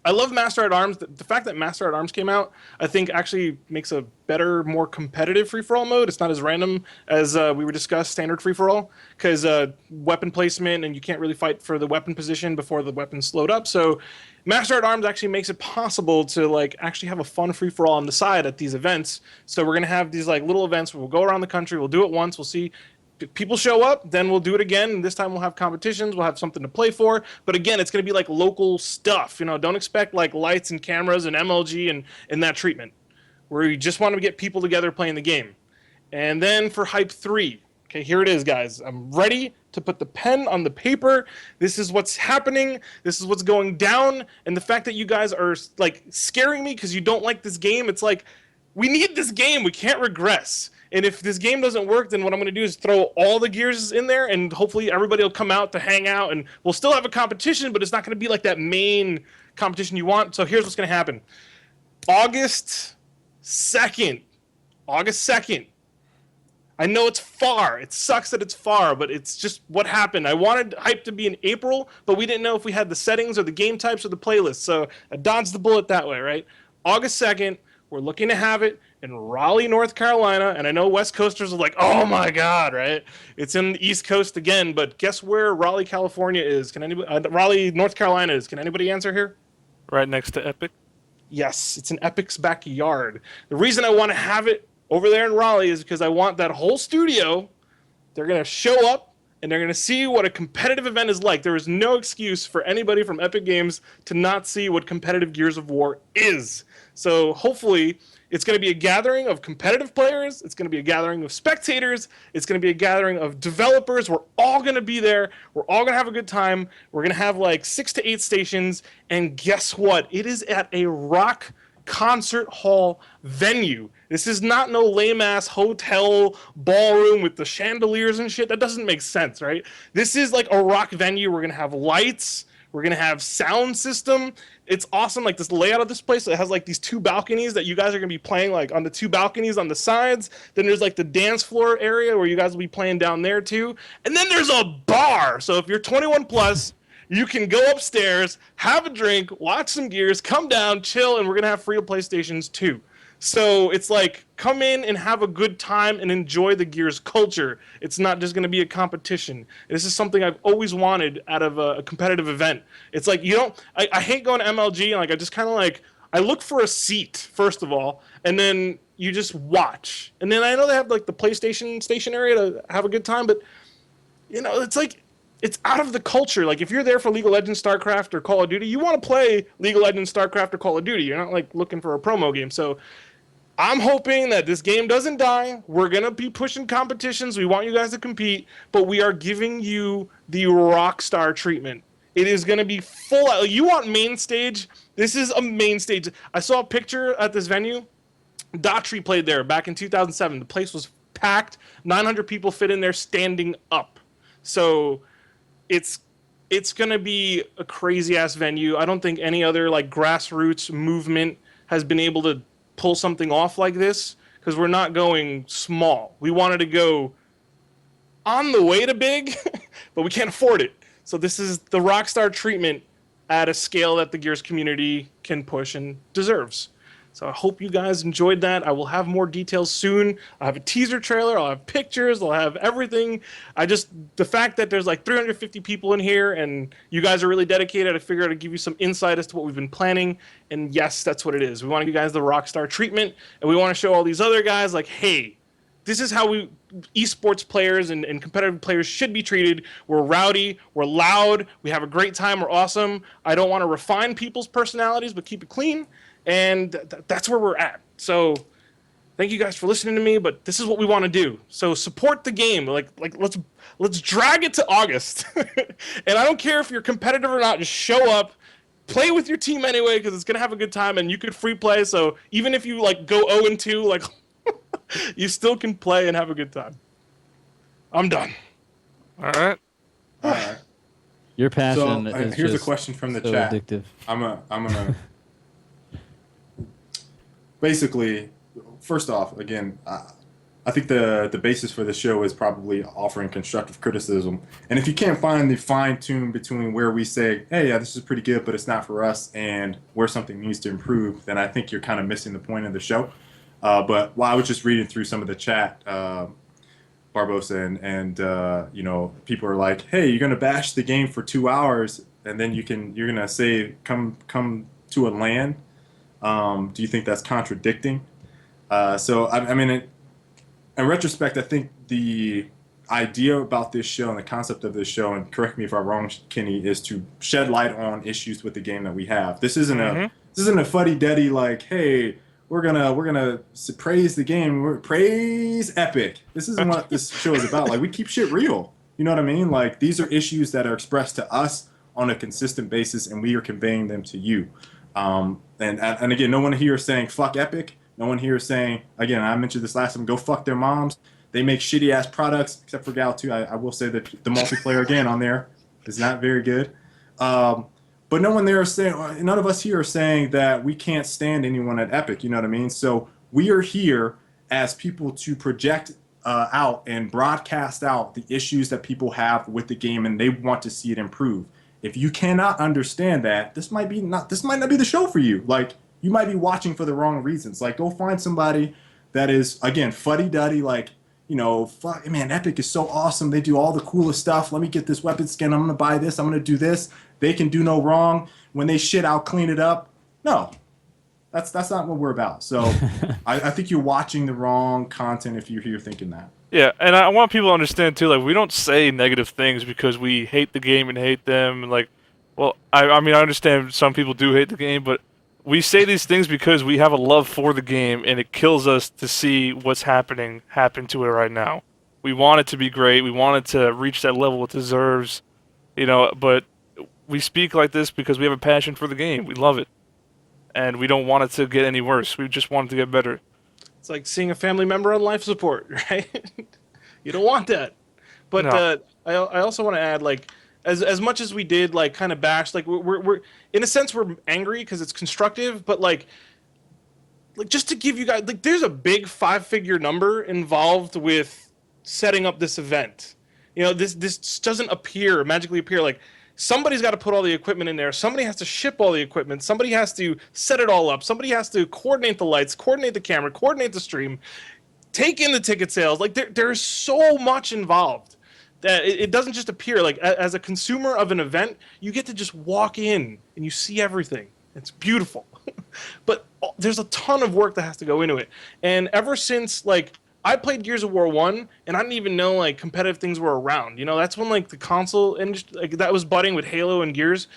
I love Master at Arms. The fact that Master at Arms came out, I think, actually makes a better, more competitive free-for-all mode. It's not as random as we were discussed standard free-for-all, because weapon placement and you can't really fight for the weapon position before the weapon's slowed up. So Master at Arms actually makes it possible to like actually have a fun free-for-all on the side at these events. So we're gonna have these like little events where we'll go around the country. We'll do it once. We'll see. People show up, then we'll do it again. And this time we'll have competitions. We'll have something to play for. But again, it's going to be like local stuff. Don't expect like lights and cameras and MLG and that treatment. We just want to get people together playing the game. And then for Hype 3, okay, here it is, guys. I'm ready to put the pen on the paper. This is what's happening. This is what's going down. And the fact that you guys are like scaring me because you don't like this game, it's like, we need this game. We can't regress. And if this game doesn't work, then what I'm going to do is throw all the Gears in there, and hopefully everybody will come out to hang out, and we'll still have a competition, but it's not going to be like that main competition you want. So here's what's going to happen. August 2nd. I know it's far. It sucks that it's far, but it's just what happened. I wanted Hype to be in April, but we didn't know if we had the settings or the game types or the playlist. So I dodged the bullet that way, right? August 2nd, we're looking to have it in Raleigh, North Carolina, and I know West Coasters are like, oh my God, right? It's in the East Coast again, but guess where Raleigh, California is? Can anybody? Raleigh, North Carolina is. Can anybody answer here? Right next to Epic. Yes, it's in Epic's backyard. The reason I want to have it over there in Raleigh is because I want that whole studio. They're gonna show up and they're gonna see what a competitive event is like. There is no excuse for anybody from Epic Games to not see what competitive Gears of War is. So hopefully, it's going to be a gathering of competitive players. It's going to be a gathering of spectators. It's going to be a gathering of developers. We're all going to be there. We're all going to have a good time. We're going to have like 6 to 8 stations. And guess what? It is at a rock concert hall venue. This is not no lame-ass hotel ballroom with the chandeliers and shit. That doesn't make sense, right? This is like a rock venue. We're going to have lights. We're going to have sound system. It's awesome, like this layout of this place. It has like these 2 balconies that you guys are going to be playing like on the 2 balconies on the sides. Then there's like the dance floor area where you guys will be playing down there too. And then there's a bar. So if you're 21 plus, you can go upstairs, have a drink, watch some Gears, come down, chill, and we're going to have free to play stations too. So it's like, come in and have a good time and enjoy the Gears culture. It's not just going to be a competition. This is something I've always wanted out of a competitive event. It's like, I hate going to MLG, and like I just kind of like, I look for a seat, first of all, and then you just watch. And then I know they have like the PlayStation station area to have a good time, but it's like, it's out of the culture. Like if you're there for League of Legends, StarCraft, or Call of Duty, you want to play League of Legends, StarCraft, or Call of Duty. You're not like looking for a promo game. So I'm hoping that this game doesn't die. We're going to be pushing competitions. We want you guys to compete, but we are giving you the Rockstar treatment. It is going to be full out. You want main stage? This is a main stage. I saw a picture at this venue. Daughtry played there back in 2007. The place was packed. 900 people fit in there standing up. So it's It's going to be a crazy ass venue. I don't think any other like grassroots movement has been able to pull something off like this, because we're not going small. We wanted to go on the way to big, but we can't afford it. So this is the Rockstar treatment at a scale that the Gears community can push and deserves. So I hope you guys enjoyed that. I will have more details soon. I'll have a teaser trailer. I'll have pictures. I'll have everything. The fact that there's like 350 people in here and you guys are really dedicated, I figured I'd give you some insight as to what we've been planning. And yes, that's what it is. We want to give you guys the Rockstar treatment, and we want to show all these other guys like, hey, this is how esports players and competitive players should be treated. We're rowdy, we're loud, we have a great time, we're awesome. I don't want to refine people's personalities, but keep it clean. And that's where we're at. So thank you guys for listening to me, but this is what we want to do. So support the game. Like let's drag it to August. And I don't care if you're competitive or not, just show up, play with your team anyway, because it's gonna have a good time, and you could free play. So even if you like go 0-2, like you still can play and have a good time. I'm done. All right. All right. Your passion So is here's a just question from the so chat. addictive. I'm gonna basically, first off, again, I think the basis for the show is probably offering constructive criticism. And if you can't find the fine tune between where we say, hey, yeah, this is pretty good, but it's not for us, and where something needs to improve, then I think you're kind of missing the point of the show. But while I was just reading through some of the chat, Barbosa and people are like, hey, you're gonna bash the game for 2 hours, and then you're gonna say come to a LAN. Do you think that's contradicting? So I mean, in retrospect, I think the idea about this show and the concept of this show, and correct me if I'm wrong, Kenny, is to shed light on issues with the game that we have. This isn't a fuddy-duddy like, hey, we're gonna praise the game, praise Epic. This isn't what this show is about. Like, we keep shit real. You know what I mean? Like, these are issues that are expressed to us on a consistent basis, and we are conveying them to you. And again, no one here is saying fuck Epic. No one here is saying, again, I mentioned this last time, go fuck their moms. They make shitty ass products, except for Gal 2. I will say that the multiplayer again on there is not very good. But no one there is saying, none of us here are saying that we can't stand anyone at Epic. You know what I mean? So we are here as people to project out and broadcast out the issues that people have with the game, and they want to see it improve. If you cannot understand that, this might not be the show for you. Like, you might be watching for the wrong reasons. Like, go find somebody that is, again, fuddy-duddy, like, fuck, man, Epic is so awesome. They do all the coolest stuff. Let me get this weapon skin. I'm going to buy this. I'm going to do this. They can do no wrong. When they shit, I'll clean it up. No, that's not what we're about. So I think you're watching the wrong content if you're here thinking that. Yeah, and I want people to understand, too, like, we don't say negative things because we hate the game and hate them. Like, well, I mean, I understand some people do hate the game, but we say these things because we have a love for the game, and it kills us to see what's happen to it right now. We want it to be great. We want it to reach that level it deserves, but we speak like this because we have a passion for the game. We love it, and we don't want it to get any worse. We just want it to get better. It's like seeing a family member on life support, right? You don't want that. But No. I also want to add, like, as much as we did, like, kind of bash, like, we're in a sense we're angry because it's constructive, but like just to give you guys, like, there's a big 5-figure number involved with setting up this event. This doesn't magically appear. Like, somebody's got to put all the equipment in there. Somebody has to ship all the equipment. Somebody has to set it all up. Somebody has to coordinate the lights, coordinate the camera, coordinate the stream, take in the ticket sales. Like, there's so much involved that it doesn't just appear. Like, as a consumer of an event, you get to just walk in and you see everything. It's beautiful. But there's a ton of work that has to go into it. And ever since, like, I played Gears of War 1, and I didn't even know, like, competitive things were around. That's when, like, the console industry, like, that was budding with Halo and Gears.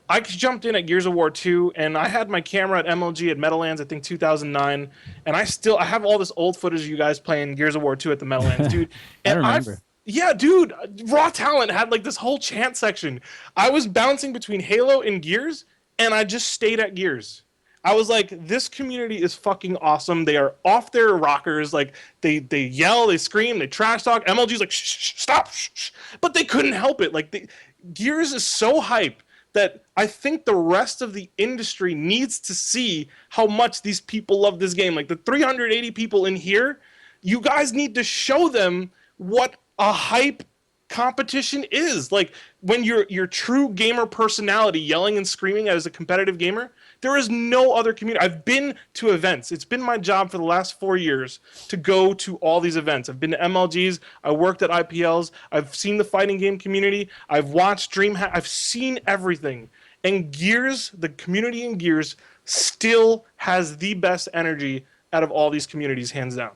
I jumped in at Gears of War 2, and I had my camera at MLG at Meadowlands, I think 2009, and I have all this old footage of you guys playing Gears of War 2 at the Meadowlands, dude. And I remember. Yeah, dude, Raw Talent had, like, this whole chant section. I was bouncing between Halo and Gears, and I just stayed at Gears. I was like, this community is fucking awesome. They are off their rockers. Like, they yell, they scream, they trash talk. MLG's like, shh, stop, shh. But they couldn't help it. Like, Gears is so hype that I think the rest of the industry needs to see how much these people love this game. Like the 380 people in here, you guys need to show them what a hype competition is. Like when your true gamer personality yelling and screaming as a competitive gamer, there is no other community. I've been to events. It's been my job for the last 4 years to go to all these events. I've been to MLGs. I worked at IPLs. I've seen the fighting game community. I've watched DreamHack. I've seen everything. And Gears, the community in Gears, still has the best energy out of all these communities, hands down.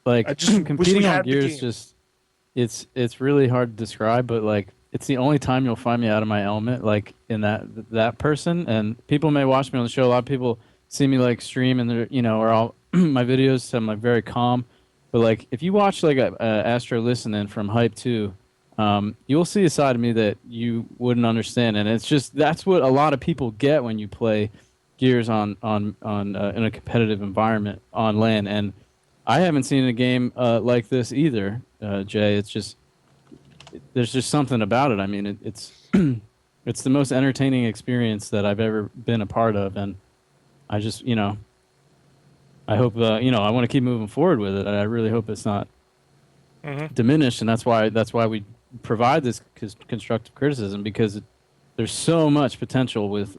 Like I just wish we competing on had the Gears, game. it's really hard to describe, but like it's the only time you'll find me out of my element, like in that person. And people may watch me on the show. A lot of people see me like stream, and they're or all my videos. I'm like very calm, but like if you watch like a Astro Listening from Hype 2, you'll see a side of me that you wouldn't understand, and it's just that's what a lot of people get when you play Gears on in a competitive environment on LAN. And I haven't seen a game like this either, Jay. It's just there's just something about it. I mean, it's it's the most entertaining experience that I've ever been a part of, and I just I hope I want to keep moving forward with it. I really hope it's not diminished, and that's why we provide this constructive criticism, because there's so much potential with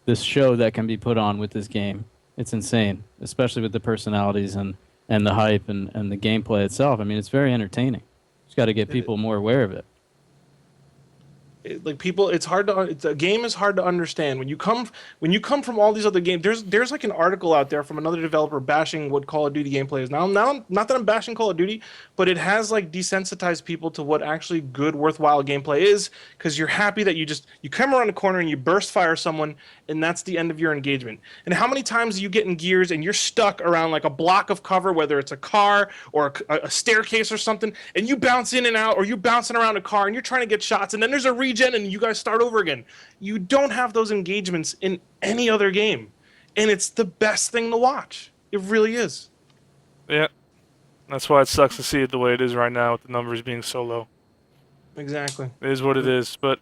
this show that can be put on with this game. It's insane, especially with the personalities and the hype and the gameplay itself. I mean, it's very entertaining. Just got to get people more aware of it. Like people, a game is hard to understand when you come from all these other games. There's like an article out there from another developer bashing what Call of Duty gameplay is. Now not that I'm bashing Call of Duty, but it has like desensitized people to what actually good, worthwhile gameplay is, because you're happy that you come around the corner and you burst fire someone, and that's the end of your engagement. And how many times do you get in Gears and you're stuck around like a block of cover, whether it's a car or a staircase or something, and you bounce in and out, or you're bouncing around a car and you're trying to get shots, and then there's a regen and you guys start over again. You don't have those engagements in any other game, and it's the best thing to watch. It really is. Yeah, that's why it sucks to see it the way it is right now with the numbers being so low. Exactly. It is what it is, but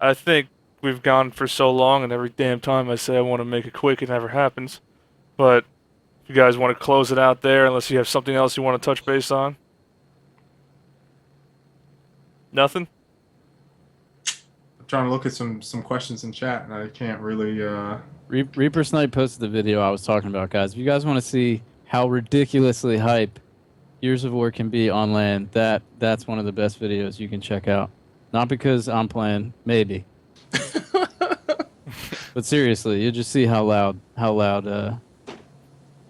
I think we've gone for so long, and every damn time I say I want to make it quick, it never happens. But if you guys want to close it out there, unless you have something else you want to touch base on. Nothing? I'm trying to look at some questions in chat, and I can't really. Reaper Snipe posted the video I was talking about, guys. If you guys want to see how ridiculously hype Gears of War can be on LAN, that's one of the best videos you can check out. Not because I'm playing, maybe. But seriously, you just see how loud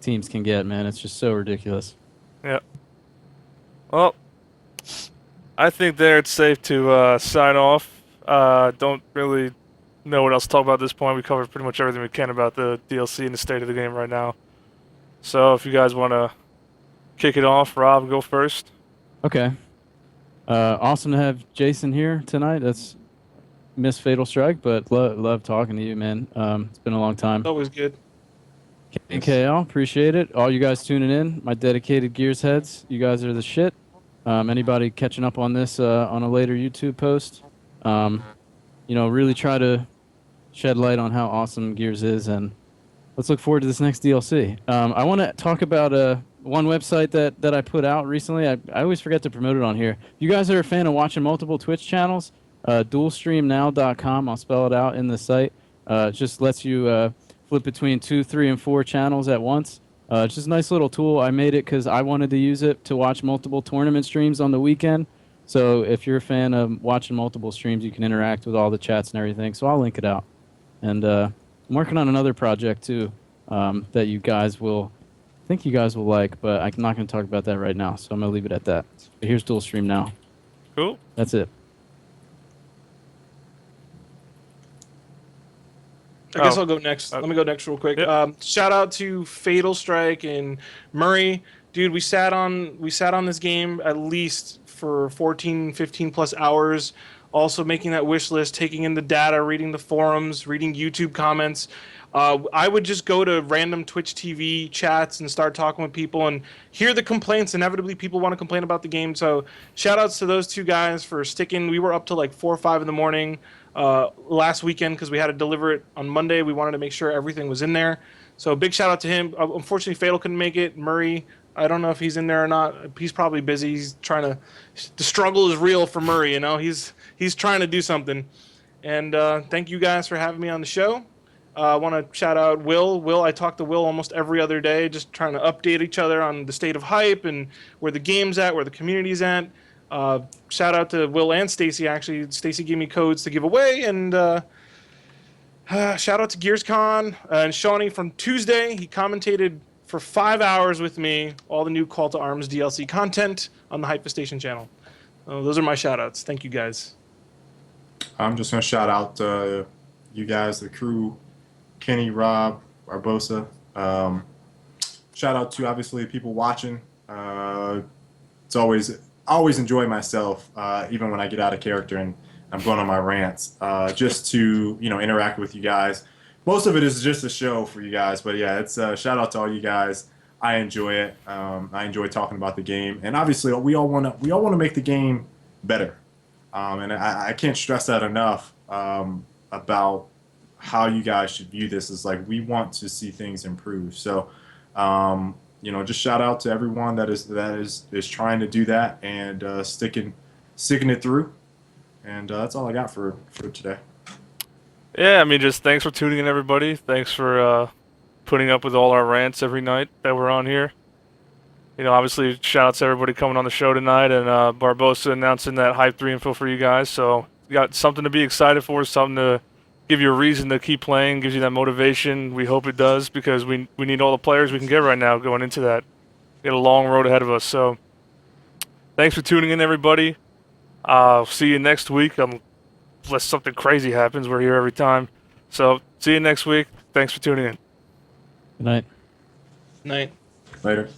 teams can get, man. It's just so ridiculous. Yeah. Well, I think there it's safe to sign off. Don't really know what else to talk about at this point. We covered pretty much everything we can about the DLC and the state of the game right now. So if you guys want to kick it off, Rob, go first. Okay. Awesome to have Jason here tonight. That's Miss Fatal Strike, but love talking to you, man. It's been a long time. Always good. KL, appreciate it. All you guys tuning in, my dedicated Gears heads, you guys are the shit. Anybody catching up on this on a later YouTube post, really try to shed light on how awesome Gears is, and let's look forward to this next DLC. I want to talk about one website that I put out recently. I always forget to promote it on here. If you guys are a fan of watching multiple Twitch channels, dualstreamnow.com, I'll spell it out in the site. It just lets you flip between 2, 3, and 4 channels at once. It's just a nice little tool. I made it because I wanted to use it to watch multiple tournament streams on the weekend. So if you're a fan of watching multiple streams, you can interact with all the chats and everything. So I'll link it out. And I'm working on another project too that you guys will like, but I'm not going to talk about that right now. So I'm going to leave it at that. But here's Dual Stream Now. Cool. That's it. I guess I'll go next. Let me go next real quick. Yep. Shout out to Fatal Strike and Murray. Dude, we sat on this game at least for 14, 15 plus hours also making that wish list, taking in the data, reading the forums, reading YouTube comments. I would just go to random Twitch TV chats and start talking with people and hear the complaints. Inevitably, people want to complain about the game. So shout outs to those two guys for sticking. We were up to like 4 or 5 in the morning last weekend because we had to deliver it on Monday. We wanted to make sure everything was in there. So big shout out to him. Unfortunately, Fatal couldn't make it. Murray, I don't know if he's in there or not. He's probably busy. He's trying to. The struggle is real for Murray. You know, he's trying to do something. And thank you guys for having me on the show. I want to shout out Will. Will, I talk to Will almost every other day, just trying to update each other on the state of hype and where the game's at, where the community's at. Shout out to Will and Stacy. Actually, Stacy gave me codes to give away, and shout out to GearsCon and Shawnee from Tuesday. He commentated for 5 hours with me all the new Call to Arms DLC content on the Hypestation channel. Those are my shout outs. Thank you guys. I'm just going to shout out you guys, the crew, Kenny, Rob, Barbosa. Shout out to obviously people watching. It's always enjoy myself, even when I get out of character and I'm going on my rants, just to interact with you guys. Most of it is just a show for you guys, but yeah, it's shout out to all you guys. I enjoy it. I enjoy talking about the game, and obviously we all want to make the game better. And I can't stress that enough about how you guys should view this. Is like we want to see things improve. So, just shout out to everyone that is trying to do that and sticking it through. And that's all I got for today. Yeah, I mean, just thanks for tuning in, everybody. Thanks for putting up with all our rants every night that we're on here. Obviously, shout out to everybody coming on the show tonight, and Barbosa announcing that Hype 3 info for you guys. So, you got something to be excited for, something to give you a reason to keep playing, gives you that motivation. We hope it does, because we need all the players we can get right now going into that. We got a long road ahead of us. So, thanks for tuning in, everybody. See you next week. Unless something crazy happens, we're here every time. So, see you next week. Thanks for tuning in. Good night. Night. Later.